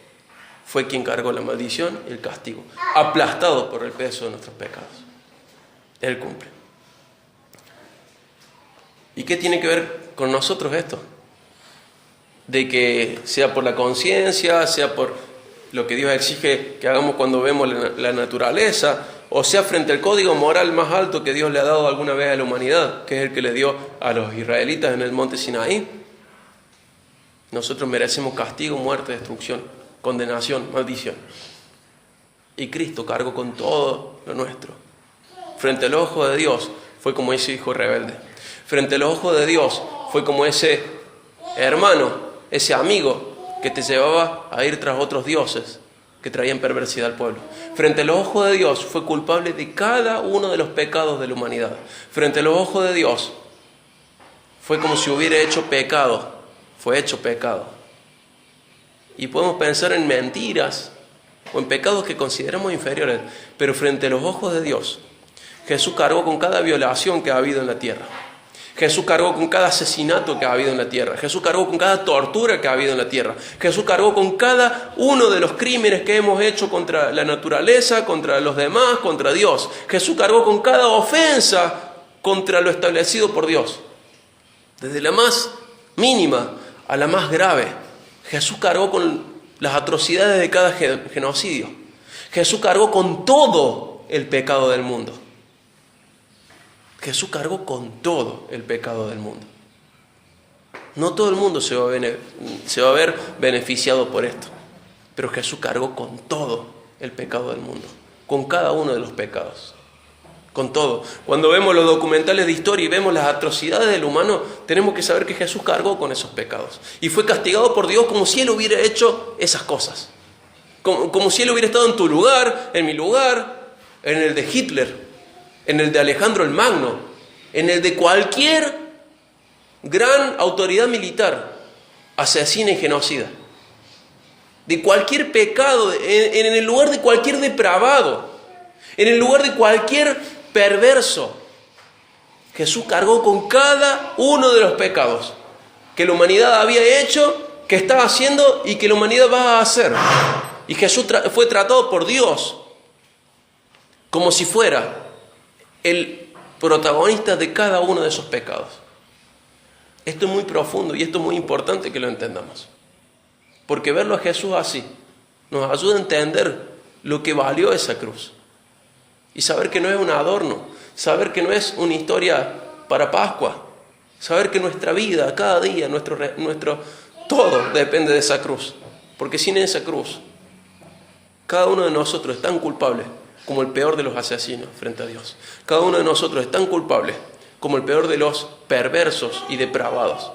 fue quien cargó la maldición y el castigo, aplastado por el peso de nuestros pecados. Él cumple. ¿Y qué tiene que ver con nosotros esto? De que sea por la conciencia, sea por lo que Dios exige que hagamos cuando vemos la naturaleza, o sea frente al código moral más alto que Dios le ha dado alguna vez a la humanidad, que es el que le dio a los israelitas en el monte Sinaí. Nosotros merecemos castigo, muerte, destrucción, condenación, maldición. Y Cristo cargó con todo lo nuestro. Frente al ojo de Dios fue como ese hijo rebelde. Frente al ojo de Dios fue como ese hermano, ese amigo que te llevaba a ir tras otros dioses que traían perversidad al pueblo. Frente a los ojos de Dios fue culpable de cada uno de los pecados de la humanidad. Frente a los ojos de Dios fue como si hubiera hecho pecado. Fue hecho pecado. Y podemos pensar en mentiras o en pecados que consideramos inferiores, pero frente a los ojos de Dios, Jesús cargó con cada violación que ha habido en la tierra. Jesús cargó con cada asesinato que ha habido en la tierra. Jesús cargó con cada tortura que ha habido en la tierra. Jesús cargó con cada uno de los crímenes que hemos hecho contra la naturaleza, contra los demás, contra Dios. Jesús cargó con cada ofensa contra lo establecido por Dios. Desde la más mínima a la más grave. Jesús cargó con las atrocidades de cada genocidio. Jesús cargó con todo el pecado del mundo. Jesús cargó con todo el pecado del mundo. No todo el mundo se va a ver beneficiado por esto, pero Jesús cargó con todo el pecado del mundo, con cada uno de los pecados, con todo. Cuando vemos los documentales de historia y vemos las atrocidades del humano, tenemos que saber que Jesús cargó con esos pecados y fue castigado por Dios como si Él hubiera hecho esas cosas, como si Él hubiera estado en tu lugar, en mi lugar, en el de Hitler, en el de Alejandro el Magno, en el de cualquier gran autoridad militar, asesina y genocida, de cualquier pecado, en el lugar de cualquier depravado, en el lugar de cualquier perverso. Jesús cargó con cada uno de los pecados que la humanidad había hecho, que estaba haciendo y que la humanidad va a hacer. Y Jesús fue tratado por Dios como si fuera el protagonista de cada uno de esos pecados. Esto es muy profundo y esto es muy importante que lo entendamos. Porque verlo a Jesús así nos ayuda a entender lo que valió esa cruz. Y saber que no es un adorno, saber que no es una historia para Pascua, saber que nuestra vida, cada día, nuestro todo depende de esa cruz. Porque sin esa cruz, cada uno de nosotros es tan culpable como el peor de los asesinos frente a Dios. Cada uno de nosotros es tan culpable como el peor de los perversos y depravados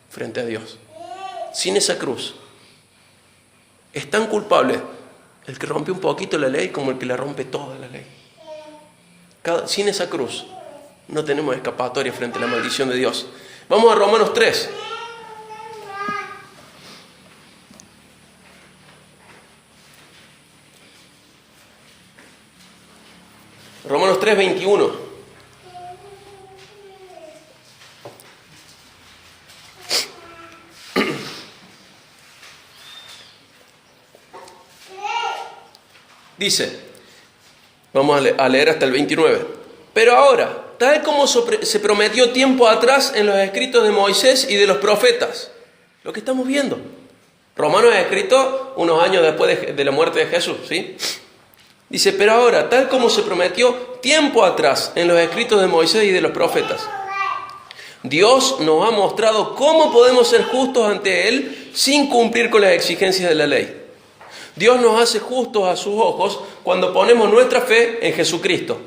frente a Dios. Sin esa cruz, es tan culpable el que rompe un poquito la ley como el que la rompe toda la ley. Sin esa cruz, no tenemos escapatoria frente a la maldición de Dios. Vamos a Romanos 3. Romanos 3, 21. Dice, vamos a leer hasta el 29. Pero ahora, tal como se prometió tiempo atrás en los escritos de Moisés y de los profetas, lo que estamos viendo. Romanos es escrito unos años después de la muerte de Jesús, ¿sí? Dice, pero ahora, tal como se prometió tiempo atrás en los escritos de Moisés y de los profetas, Dios nos ha mostrado cómo podemos ser justos ante Él sin cumplir con las exigencias de la ley. Dios nos hace justos a sus ojos cuando ponemos nuestra fe en Jesucristo.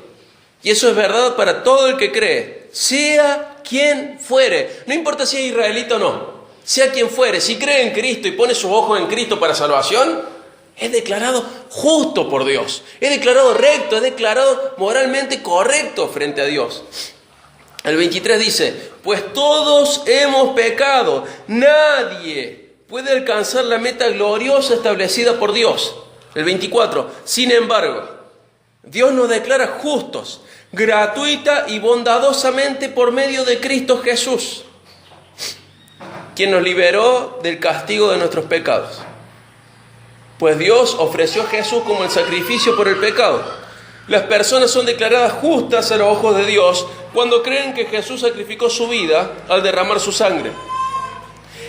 Y eso es verdad para todo el que cree, sea quien fuere. No importa si es israelita o no. sea quien fuere, si cree en Cristo y pone sus ojos en Cristo para salvación, es declarado justo por Dios, es declarado recto, es declarado moralmente correcto frente a Dios. El 23 dice, pues todos hemos pecado, nadie puede alcanzar la meta gloriosa establecida por Dios. El 24, sin embargo, Dios nos declara justos, gratuita y bondadosamente por medio de Cristo Jesús, quien nos liberó del castigo de nuestros pecados. Pues Dios ofreció a Jesús como el sacrificio por el pecado. Las personas son declaradas justas a los ojos de Dios cuando creen que Jesús sacrificó su vida al derramar su sangre.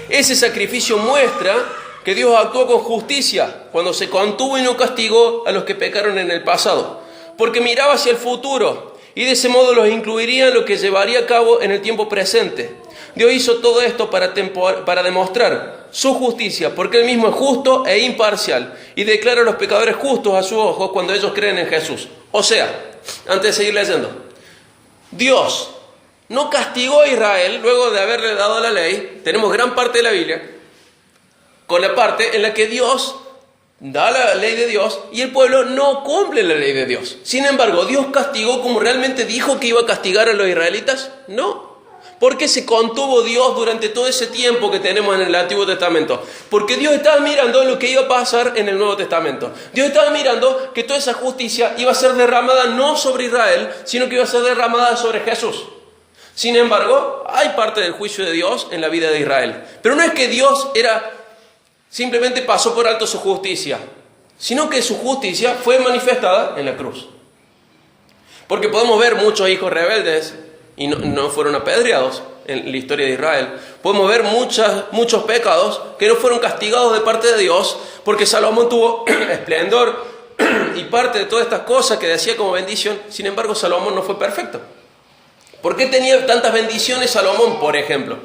Ese sacrificio muestra que Dios actuó con justicia cuando se contuvo y no castigó a los que pecaron en el pasado, porque miraba hacia el futuro y de ese modo los incluiría en lo que llevaría a cabo en el tiempo presente. Dios hizo todo esto para demostrar su justicia, porque Él mismo es justo e imparcial y declara a los pecadores justos a sus ojos cuando ellos creen en Jesús. O sea, antes de seguir leyendo, Dios no castigó a Israel luego de haberle dado la ley. Tenemos gran parte de la Biblia con la parte en la que Dios da la ley de Dios y el pueblo no cumple la ley de Dios. Sin embargo, ¿Dios castigó como realmente dijo que iba a castigar a los israelitas? No. ¿Por qué se contuvo Dios durante todo ese tiempo que tenemos en el Antiguo Testamento? Porque Dios estaba mirando lo que iba a pasar en el Nuevo Testamento. Dios estaba mirando que toda esa justicia iba a ser derramada no sobre Israel, sino que iba a ser derramada sobre Jesús. Sin embargo, hay parte del juicio de Dios en la vida de Israel. Pero no es que Dios simplemente pasó por alto su justicia, sino que su justicia fue manifestada en la cruz. Porque podemos ver muchos hijos rebeldes y no fueron apedreados en la historia de Israel. Podemos ver muchos pecados que no fueron castigados de parte de Dios, porque Salomón tuvo esplendor y parte de todas estas cosas que decía como bendición. Sin embargo, Salomón no fue perfecto. ¿Por qué tenía tantas bendiciones Salomón, por ejemplo?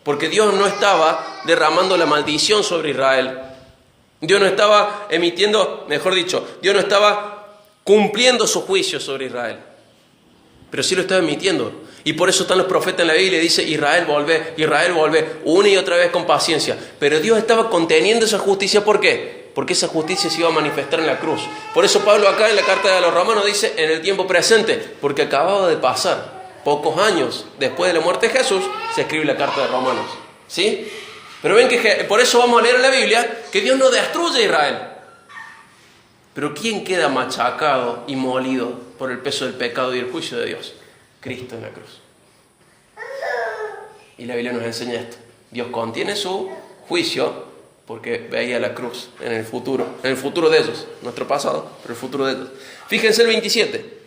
Porque Dios no estaba derramando la maldición sobre Israel. Dios no estaba emitiendo, mejor dicho, Dios no estaba cumpliendo su juicio sobre Israel. Pero sí lo estaba emitiendo. Y por eso están los profetas en la Biblia y dice, Israel, volvé, una y otra vez con paciencia. Pero Dios estaba conteniendo esa justicia, ¿por qué? Porque esa justicia se iba a manifestar en la cruz. Por eso Pablo acá en la carta de los Romanos dice, en el tiempo presente, porque acababa de pasar. Pocos años después de la muerte de Jesús, se escribe la carta de Romanos. ¿Sí? Pero ven que por eso vamos a leer en la Biblia que Dios no destruye a Israel. Pero ¿quién queda machacado y molido por el peso del pecado y el juicio de Dios? Cristo en la cruz. Y la Biblia nos enseña esto. Dios contiene su juicio porque veía la cruz en el futuro de ellos, nuestro pasado, pero el futuro de ellos. Fíjense el 27.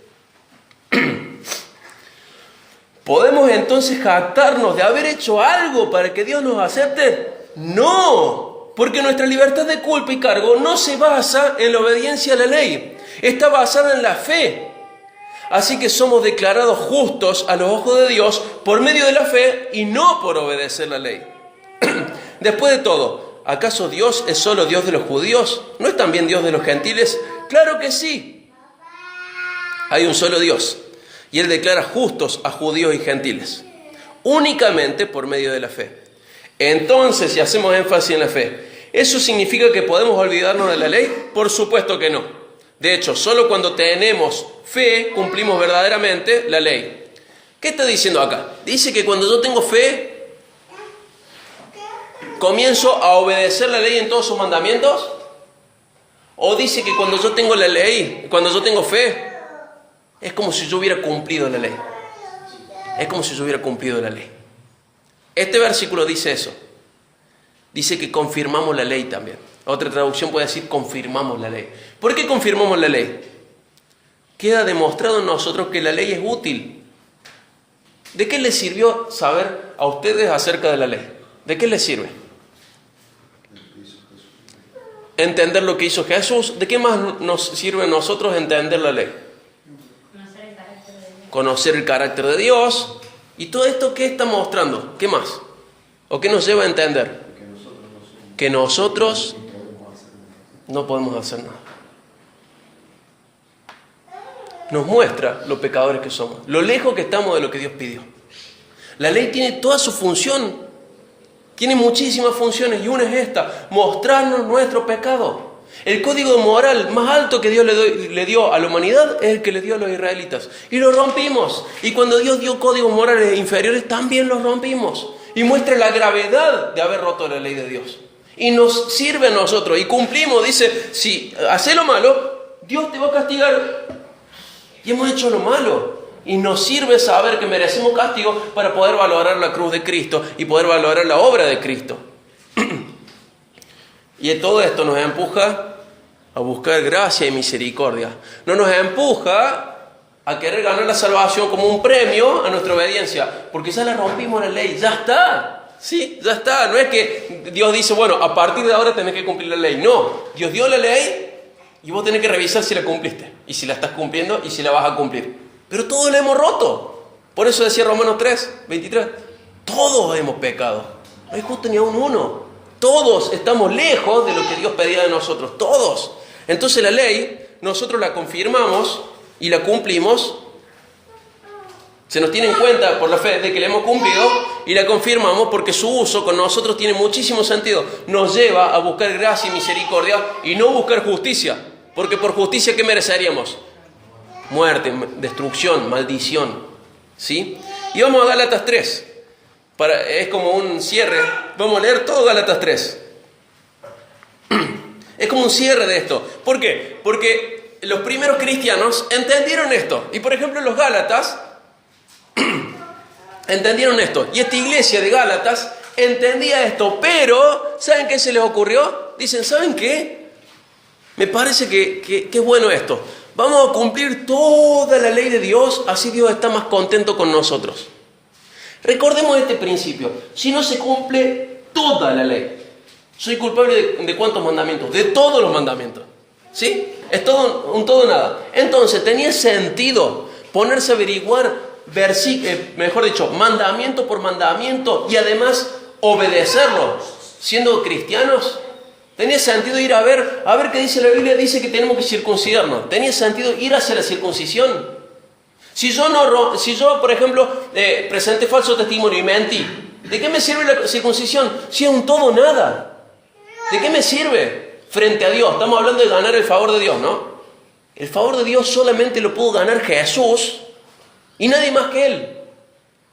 ¿Podemos entonces jactarnos de haber hecho algo para que Dios nos acepte? No, porque nuestra libertad de culpa y cargo no se basa en la obediencia a la ley, está basada en la fe. Así que somos declarados justos a los ojos de Dios por medio de la fe y no por obedecer la ley. Después de todo, ¿acaso Dios es solo Dios de los judíos? ¿No es también Dios de los gentiles? ¡Claro que sí! Hay un solo Dios. Y Él declara justos a judíos y gentiles, únicamente por medio de la fe. Entonces, si hacemos énfasis en la fe, ¿eso significa que podemos olvidarnos de la ley? Por supuesto que no. De hecho, solo cuando tenemos fe, cumplimos verdaderamente la ley. ¿Qué está diciendo acá? Dice que cuando yo tengo fe, ¿comienzo a obedecer la ley en todos sus mandamientos? ¿O dice que cuando yo tengo la ley, cuando yo tengo fe, es como si yo hubiera cumplido la ley? Es como si yo hubiera cumplido la ley. Este versículo dice eso. Dice que confirmamos la ley también. Otra traducción puede decir confirmamos la ley. ¿Por qué confirmamos la ley? Queda demostrado en nosotros que la ley es útil. ¿De qué les sirvió saber a ustedes acerca de la ley? ¿De qué les sirve? Entender lo que hizo Jesús. ¿De qué más nos sirve a nosotros entender la ley? Conocer el carácter de Dios. ¿Y todo esto qué está mostrando? ¿Qué más? ¿O qué nos lleva a entender? Que nosotros no podemos hacer nada. Nos muestra lo pecadores que somos, lo lejos que estamos de lo que Dios pidió. La ley tiene toda su función Tiene muchísimas funciones y una es esta: mostrarnos nuestro pecado. El código moral más alto que Dios le dio a la humanidad es el que le dio a los israelitas. Y lo rompimos. Y cuando Dios dio códigos morales inferiores, también los rompimos. Y muestra la gravedad de haber roto la ley de Dios. Y nos sirve a nosotros. Y cumplimos, dice, si haces lo malo, Dios te va a castigar. Y hemos hecho lo malo. Y nos sirve saber que merecemos castigo para poder valorar la cruz de Cristo y poder valorar la obra de Cristo. Y todo esto nos empuja a buscar gracia y misericordia. No nos empuja a querer ganar la salvación como un premio a nuestra obediencia, porque ya la rompimos la ley, ya está. Sí, ya está. No es que Dios dice, bueno, a partir de ahora tenés que cumplir la ley. No, Dios dio la ley y vos tenés que revisar si la cumpliste, y si la estás cumpliendo y si la vas a cumplir. Pero todos la hemos roto. Por eso decía Romanos 3:23, todos hemos pecado. No hay justo ni aún uno. Todos estamos lejos de lo que Dios pedía de nosotros, todos. Entonces la ley, nosotros la confirmamos y la cumplimos. Se nos tiene en cuenta por la fe de que la hemos cumplido y la confirmamos porque su uso con nosotros tiene muchísimo sentido. Nos lleva a buscar gracia y misericordia y no buscar justicia. Porque por justicia, ¿qué mereceríamos? Muerte, destrucción, maldición. ¿Sí? Y vamos a Gálatas 3. Es como un cierre. Vamos a leer todo Gálatas 3. Es como un cierre de esto. ¿Por qué? Porque los primeros cristianos entendieron esto. Y por ejemplo los Gálatas entendieron esto. Y esta iglesia de Gálatas entendía esto. Pero, ¿saben qué se les ocurrió? Dicen, ¿saben qué? Me parece que es bueno esto. Vamos a cumplir toda la ley de Dios, así Dios está más contento con nosotros. Recordemos este principio. Si no se cumple toda la ley, ¿soy culpable de cuántos mandamientos? De todos los mandamientos. ¿Sí? Es todo un todo o nada. Entonces, tenía sentido ponerse a averiguar, mejor dicho, mandamiento por mandamiento y además obedecerlo, siendo cristianos. Tenía sentido ir a ver qué dice la Biblia. Dice que tenemos que circuncidarnos. Tenía sentido ir hacia la circuncisión. Si yo, por ejemplo, presenté falso testimonio y mentí, ¿de qué me sirve la circuncisión? Si es un todo o nada. ¿De qué me sirve frente a Dios? Estamos hablando de ganar el favor de Dios, ¿no? El favor de Dios solamente lo pudo ganar Jesús y nadie más que Él.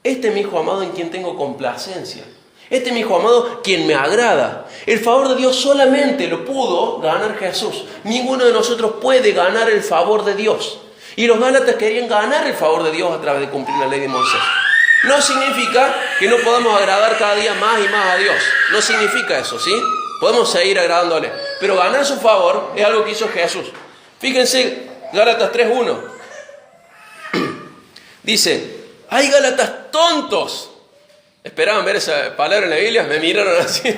Este es mi Hijo amado en quien tengo complacencia. Este es mi Hijo amado quien me agrada. El favor de Dios solamente lo pudo ganar Jesús. Ninguno de nosotros puede ganar el favor de Dios. Y los Gálatas querían ganar el favor de Dios a través de cumplir la ley de Moisés. No significa que no podamos agradar cada día más y más a Dios. No significa eso, ¿sí? Podemos seguir agradándole. Pero ganar su favor es algo que hizo Jesús. Fíjense, Gálatas 3:1. Dice, hay Gálatas tontos. ¿Esperaban ver esa palabra en la Biblia? Me miraron así.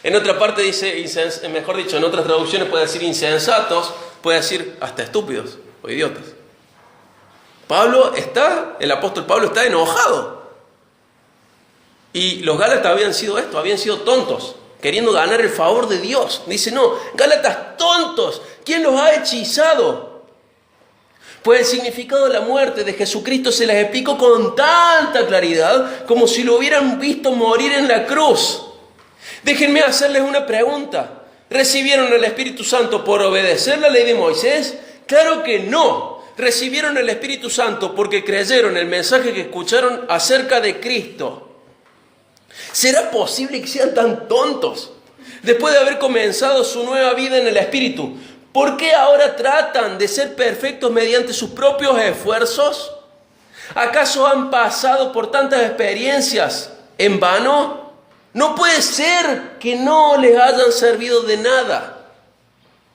En otra parte dice, mejor dicho, en otras traducciones puede decir insensatos, puede decir hasta estúpidos o idiotas. El apóstol Pablo está enojado. Y los Gálatas habían sido esto, habían sido tontos, queriendo ganar el favor de Dios. Dice, no, Gálatas tontos, ¿quién los ha hechizado? Pues el significado de la muerte de Jesucristo se les explicó con tanta claridad como si lo hubieran visto morir en la cruz. Déjenme hacerles una pregunta. ¿Recibieron el Espíritu Santo por obedecer la ley de Moisés? Claro que no. Recibieron el Espíritu Santo porque creyeron el mensaje que escucharon acerca de Cristo. ¿Será posible que sean tan tontos? Después de haber comenzado su nueva vida en el Espíritu, ¿por qué ahora tratan de ser perfectos mediante sus propios esfuerzos? ¿Acaso han pasado por tantas experiencias en vano? No puede ser que no les hayan servido de nada.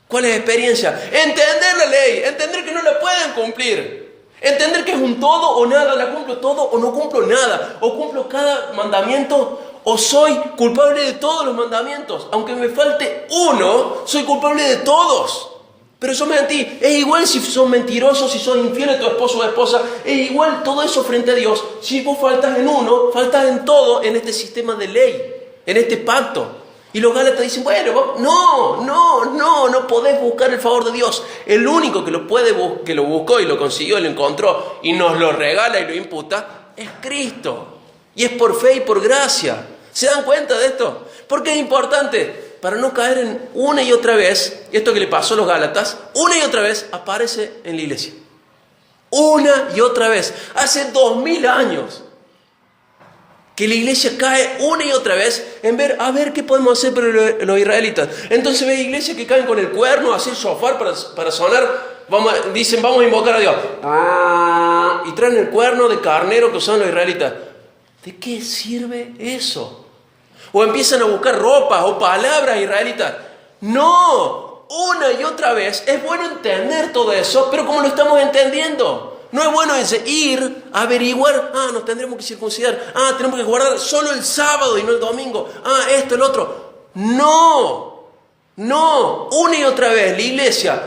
¿Cuál es la experiencia? Entender la ley, entender que no la pueden cumplir. Entender que es un todo o nada, la cumplo todo o no cumplo nada. O cumplo cada mandamiento o soy culpable de todos los mandamientos. Aunque me falte uno, soy culpable de todos. Pero yo mentí. Es igual si sos mentiroso, si sos infiel a tu esposo o esposa. Es igual todo eso frente a Dios. Si vos faltas en uno, faltas en todo en este sistema de ley, en este pacto. Y los Gálatas dicen, bueno, no podés buscar el favor de Dios. El único que lo buscó y lo consiguió y lo encontró y nos lo regala y lo imputa es Cristo. Y es por fe y por gracia. ¿Se dan cuenta de esto? Porque es importante para no caer en una y otra vez, esto que le pasó a los Gálatas, una y otra vez aparece en la iglesia. Una y otra vez. Hace 2000 años que la iglesia cae una y otra vez en ver, a ver qué podemos hacer por los israelitas. Entonces ve iglesias que caen con el cuerno, así el shofar para sonar, dicen vamos a invocar a Dios. Y traen el cuerno de carnero que usaban los israelitas. ¿De qué sirve eso? O empiezan a buscar ropas o palabras israelitas. No, una y otra vez es bueno entender todo eso, pero como lo estamos entendiendo. No es bueno ir a averiguar, nos tendremos que circuncidar, tenemos que guardar solo el sábado y no el domingo, esto, el otro. No, una y otra vez la iglesia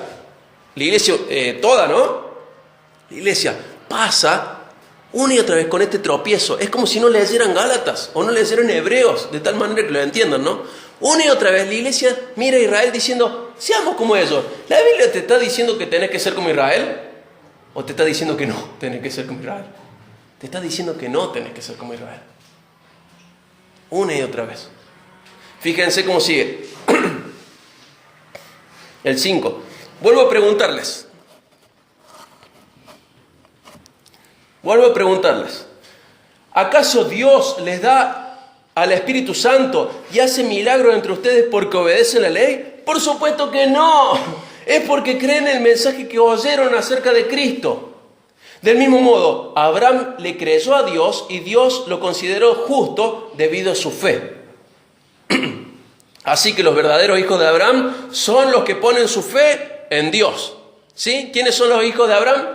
toda, ¿no? La iglesia pasa una y otra vez con este tropiezo. Es como si no leyeran Gálatas o no leyeran Hebreos, de tal manera que lo entiendan, ¿no? Una y otra vez la iglesia mira a Israel diciendo, seamos como ellos. ¿La Biblia te está diciendo que tenés que ser como Israel? ¿O te está diciendo que no tenés que ser como Israel? Te está diciendo que no tenés que ser como Israel. Una y otra vez. Fíjense cómo sigue. El 5. Vuelvo a preguntarles. ¿Acaso Dios les da al Espíritu Santo y hace milagros entre ustedes porque obedecen la ley? Por supuesto que no. Es porque creen el mensaje que oyeron acerca de Cristo. Del mismo modo, Abraham le creyó a Dios y Dios lo consideró justo debido a su fe. Así que los verdaderos hijos de Abraham son los que ponen su fe en Dios. ¿Sí? ¿Quiénes son los hijos de Abraham?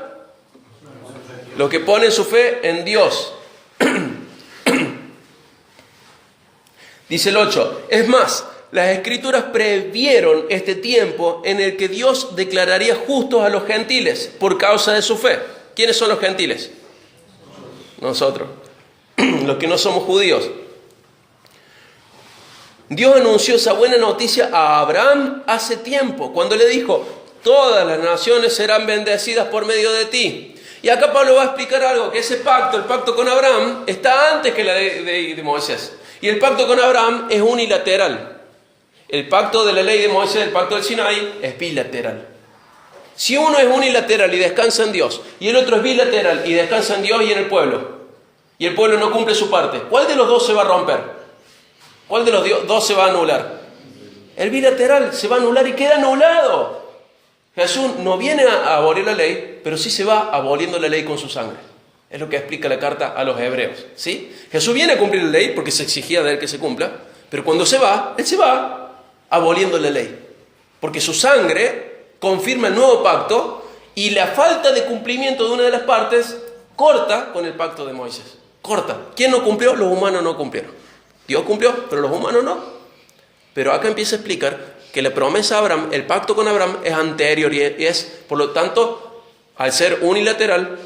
Los que ponen su fe en Dios. Dice el 8. Es más, las Escrituras previeron este tiempo en el que Dios declararía justos a los gentiles por causa de su fe. ¿Quiénes son los gentiles? Nosotros, los que no somos judíos. Dios anunció esa buena noticia a Abraham hace tiempo, cuando le dijo, todas las naciones serán bendecidas por medio de ti. Y acá Pablo va a explicar algo, que ese pacto, el pacto con Abraham, está antes que la ley de Moisés. Y el pacto con Abraham es unilateral. El pacto de la ley de Moisés, el pacto del Sinaí, es bilateral. Si uno es unilateral y descansa en Dios, y el otro es bilateral y descansa en Dios y en el pueblo, y el pueblo no cumple su parte, ¿cuál de los dos se va a romper? ¿Cuál de los dos se va a anular? El bilateral se va a anular y queda anulado. Jesús no viene a abolir la ley, pero sí se va aboliendo la ley con su sangre. Es lo que explica la carta a los hebreos, ¿sí? Jesús viene a cumplir la ley porque se exigía de él que se cumpla, pero cuando se va, él se va aboliendo la ley, porque su sangre confirma el nuevo pacto y la falta de cumplimiento de una de las partes corta con el pacto de Moisés. Corta. ¿Quién no cumplió? Los humanos no cumplieron. Dios cumplió, pero los humanos no. Pero acá empieza a explicar que la promesa a Abraham, el pacto con Abraham es anterior y es, por lo tanto, al ser unilateral,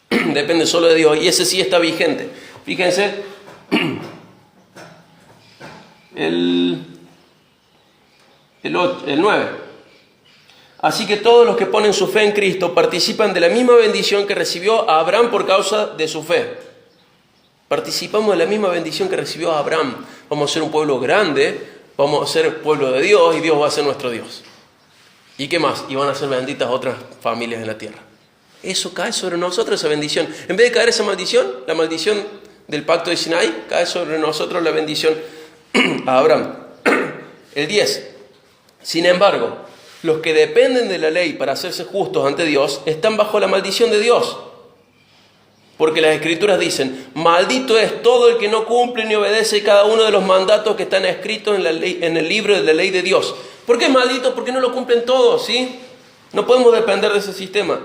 depende solo de Dios y ese sí está vigente. Fíjense, el 9. Así que todos los que ponen su fe en Cristo participan de la misma bendición que recibió a Abraham por causa de su fe. Participamos de la misma bendición que recibió a Abraham. Vamos a ser un pueblo grande, vamos a ser pueblo de Dios y Dios va a ser nuestro Dios. ¿Y qué más? Y van a ser benditas otras familias en la tierra. Eso cae sobre nosotros, esa bendición. En vez de caer esa maldición, la maldición del pacto de Sinaí, cae sobre nosotros la bendición a Abraham. El 10. Sin embargo, los que dependen de la ley para hacerse justos ante Dios están bajo la maldición de Dios. Porque las Escrituras dicen, maldito es todo el que no cumple ni obedece cada uno de los mandatos que están escritos en el libro de la ley de Dios. ¿Por qué es maldito? Porque no lo cumplen todos, ¿sí? No podemos depender de ese sistema.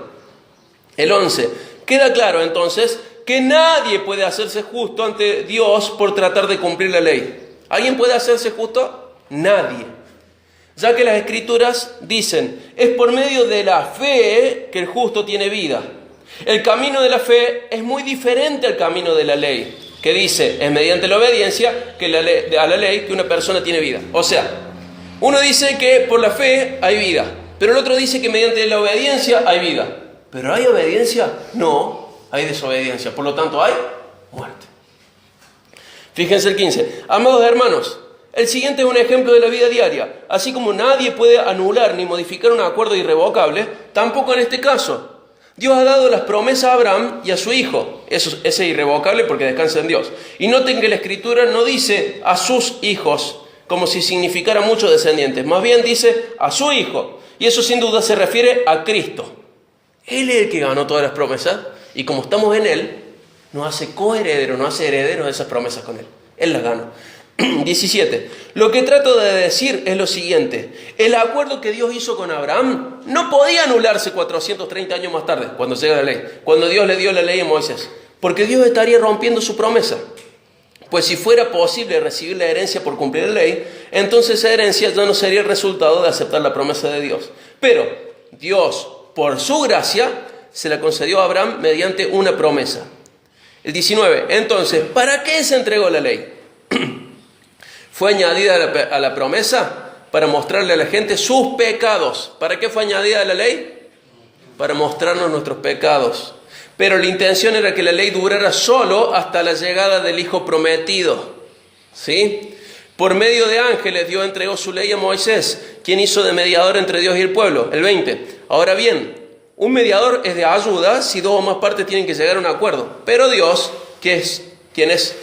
El 11. Queda claro entonces que nadie puede hacerse justo ante Dios por tratar de cumplir la ley. ¿Alguien puede hacerse justo? Nadie. Ya que las Escrituras dicen, es por medio de la fe que el justo tiene vida. El camino de la fe es muy diferente al camino de la ley, que dice, es mediante la obediencia a la ley que una persona tiene vida. O sea, uno dice que por la fe hay vida, pero el otro dice que mediante la obediencia hay vida. ¿Pero hay obediencia? No, hay desobediencia. Por lo tanto, hay muerte. Fíjense el 15. Amados hermanos, el siguiente es un ejemplo de la vida diaria. Así como nadie puede anular ni modificar un acuerdo irrevocable, tampoco en este caso. Dios ha dado las promesas a Abraham y a su hijo. Eso es irrevocable porque descansa en Dios. Y noten que la Escritura no dice a sus hijos, como si significara muchos descendientes. Más bien dice a su hijo. Y eso sin duda se refiere a Cristo. Él es el que ganó todas las promesas. Y como estamos en Él, nos hace coherederos, nos hace herederos de esas promesas con Él. Él las ganó. 17. Lo que trato de decir es lo siguiente. El acuerdo que Dios hizo con Abraham no podía anularse 430 años más tarde, cuando llega la ley, cuando Dios le dio la ley a Moisés, porque Dios estaría rompiendo su promesa. Pues si fuera posible recibir la herencia por cumplir la ley, entonces esa herencia ya no sería el resultado de aceptar la promesa de Dios. Pero Dios, por su gracia, se la concedió a Abraham mediante una promesa. El 19. Entonces, ¿para qué se entregó la ley? Fue añadida a la promesa para mostrarle a la gente sus pecados. ¿Para qué fue añadida a la ley? Para mostrarnos nuestros pecados. Pero la intención era que la ley durara solo hasta la llegada del Hijo prometido. ¿Sí? Por medio de ángeles Dios entregó su ley a Moisés, quien hizo de mediador entre Dios y el pueblo. El 20. Ahora bien, un mediador es de ayuda si dos o más partes tienen que llegar a un acuerdo. Pero Dios, quien es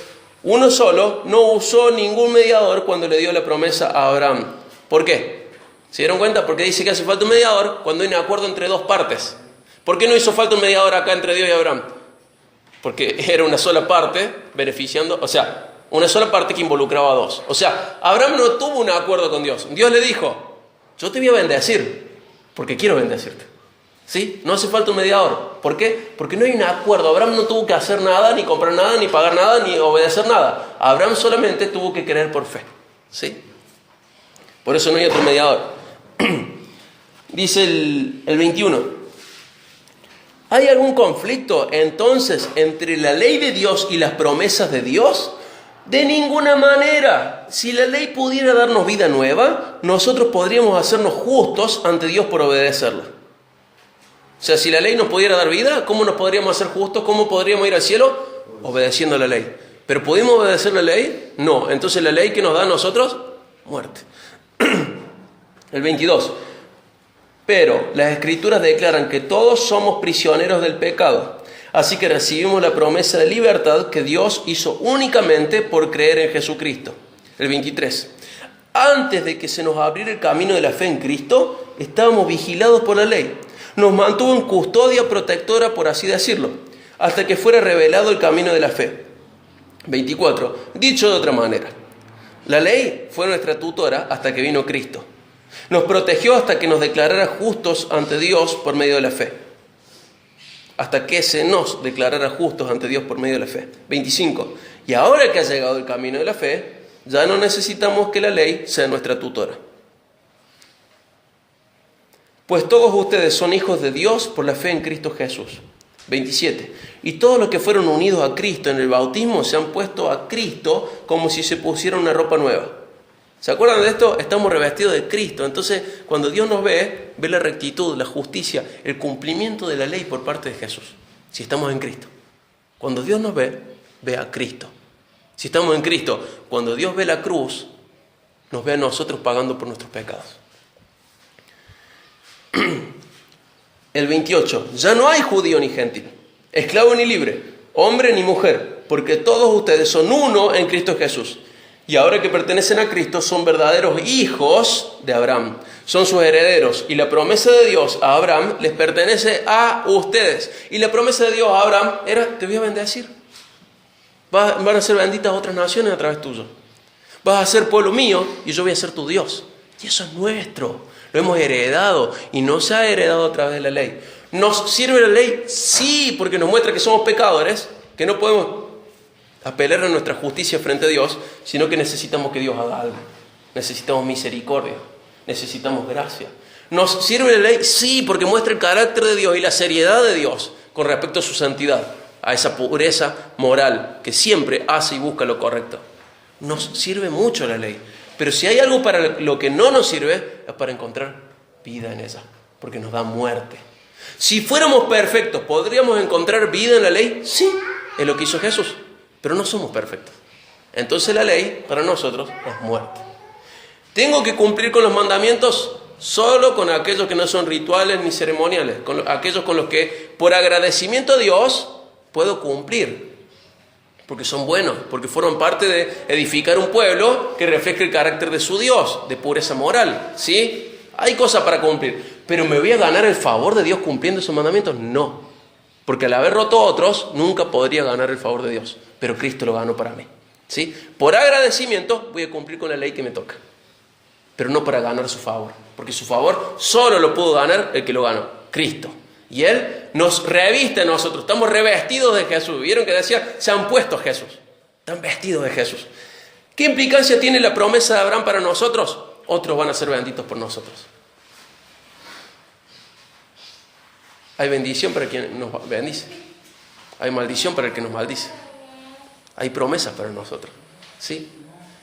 uno solo, no usó ningún mediador cuando le dio la promesa a Abraham. ¿Por qué? ¿Se dieron cuenta? Porque dice que hace falta un mediador cuando hay un acuerdo entre dos partes. ¿Por qué no hizo falta un mediador acá entre Dios y Abraham? Porque era una sola parte beneficiando, o sea, una sola parte que involucraba a dos. O sea, Abraham no tuvo un acuerdo con Dios. Dios le dijo, yo te voy a bendecir, porque quiero bendecirte. ¿Sí? No hace falta un mediador. ¿Por qué? Porque no hay un acuerdo. Abraham no tuvo que hacer nada, ni comprar nada, ni pagar nada, ni obedecer nada. Abraham solamente tuvo que creer por fe. ¿Sí? Por eso no hay otro mediador. Dice el 21. ¿Hay algún conflicto entonces entre la ley de Dios y las promesas de Dios? De ninguna manera. Si la ley pudiera darnos vida nueva, nosotros podríamos hacernos justos ante Dios por obedecerla. O sea, si la ley nos pudiera dar vida, ¿cómo nos podríamos hacer justos? ¿Cómo podríamos ir al cielo? Obedeciendo la ley. ¿Pero pudimos obedecer la ley? No. Entonces la ley que nos da a nosotros, muerte. El 22. Pero las Escrituras declaran que todos somos prisioneros del pecado. Así que recibimos la promesa de libertad que Dios hizo únicamente por creer en Jesucristo. El 23. Antes de que se nos abriera el camino de la fe en Cristo, estábamos vigilados por la ley. Nos mantuvo en custodia protectora, por así decirlo, hasta que fuera revelado el camino de la fe. 24. Dicho de otra manera, la ley fue nuestra tutora hasta que vino Cristo. Nos protegió hasta que nos declarara justos ante Dios por medio de la fe. Hasta que se nos declarara justos ante Dios por medio de la fe. 25. Y ahora que ha llegado el camino de la fe, ya no necesitamos que la ley sea nuestra tutora. Pues todos ustedes son hijos de Dios por la fe en Cristo Jesús. 27. Y todos los que fueron unidos a Cristo en el bautismo se han puesto a Cristo como si se pusieran una ropa nueva. ¿Se acuerdan de esto? Estamos revestidos de Cristo. Entonces, cuando Dios nos ve, ve la rectitud, la justicia, el cumplimiento de la ley por parte de Jesús. Si estamos en Cristo. Cuando Dios nos ve, ve a Cristo. Si estamos en Cristo, cuando Dios ve la cruz, nos ve a nosotros pagando por nuestros pecados. El 28. Ya no hay judío ni gentil, esclavo ni libre, hombre ni mujer, porque todos ustedes son uno en Cristo Jesús. Y ahora que pertenecen a Cristo, son verdaderos hijos de Abraham. Son sus herederos. Y la promesa de Dios a Abraham les pertenece a ustedes. Y la promesa de Dios a Abraham era, te voy a bendecir. Van a ser benditas otras naciones a través tuyo. Vas a ser pueblo mío y yo voy a ser tu Dios. Y eso es nuestro. Lo hemos heredado y no se ha heredado a través de la ley. ¿Nos sirve la ley? Sí, porque nos muestra que somos pecadores, que no podemos apelar a nuestra justicia frente a Dios, sino que necesitamos que Dios haga algo. Necesitamos misericordia, necesitamos gracia. ¿Nos sirve la ley? Sí, porque muestra el carácter de Dios y la seriedad de Dios con respecto a su santidad, a esa pureza moral que siempre hace y busca lo correcto. Nos sirve mucho la ley. Pero si hay algo para lo que no nos sirve, es para encontrar vida en ella, porque nos da muerte. Si fuéramos perfectos, ¿podríamos encontrar vida en la ley? Sí, es lo que hizo Jesús, pero no somos perfectos. Entonces la ley para nosotros es muerte. Tengo que cumplir con los mandamientos solo con aquellos que no son rituales ni ceremoniales, con aquellos con los que por agradecimiento a Dios puedo cumplir, porque son buenos, porque fueron parte de edificar un pueblo que refleje el carácter de su Dios, de pureza moral, ¿sí? Hay cosas para cumplir, pero ¿me voy a ganar el favor de Dios cumpliendo esos mandamientos? No, porque al haber roto otros, nunca podría ganar el favor de Dios, pero Cristo lo ganó para mí, ¿sí? Por agradecimiento voy a cumplir con la ley que me toca, pero no para ganar su favor, porque su favor solo lo pudo ganar el que lo ganó, Cristo. Y Él nos reviste a nosotros, estamos revestidos de Jesús. ¿Vieron que decía? Se han puesto a Jesús, están vestidos de Jesús. ¿Qué implicancia tiene la promesa de Abraham para nosotros? Otros van a ser benditos por nosotros. Hay bendición para quien nos bendice, hay maldición para el que nos maldice, hay promesas para nosotros, ¿sí?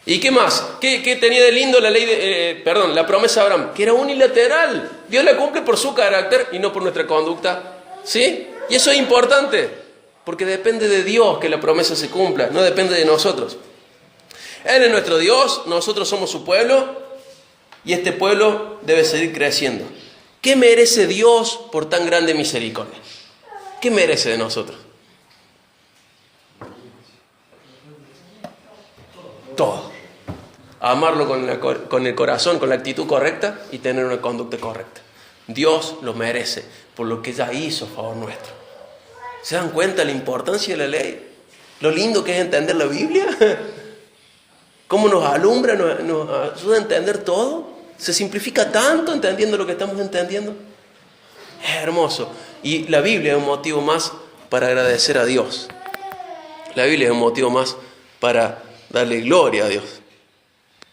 ¿Y qué más? ¿Qué tenía de lindo la ley la promesa de Abraham? Que era unilateral. Dios la cumple por su carácter y no por nuestra conducta, ¿sí? Y eso es importante, porque depende de Dios que la promesa se cumpla, no depende de nosotros. Él es nuestro Dios, nosotros somos su pueblo, y este pueblo debe seguir creciendo. ¿Qué merece Dios por tan grande misericordia? ¿Qué merece de nosotros? Todo. Amarlo con el corazón, con la actitud correcta y tener una conducta correcta. Dios lo merece por lo que ya hizo a favor nuestro. ¿Se dan cuenta la importancia de la ley? Lo lindo que es entender la Biblia. Cómo nos alumbra, nos ayuda a entender todo. Se simplifica tanto entendiendo lo que estamos entendiendo. Es hermoso. Y la Biblia es un motivo más para agradecer a Dios. La Biblia es un motivo más para darle gloria a Dios.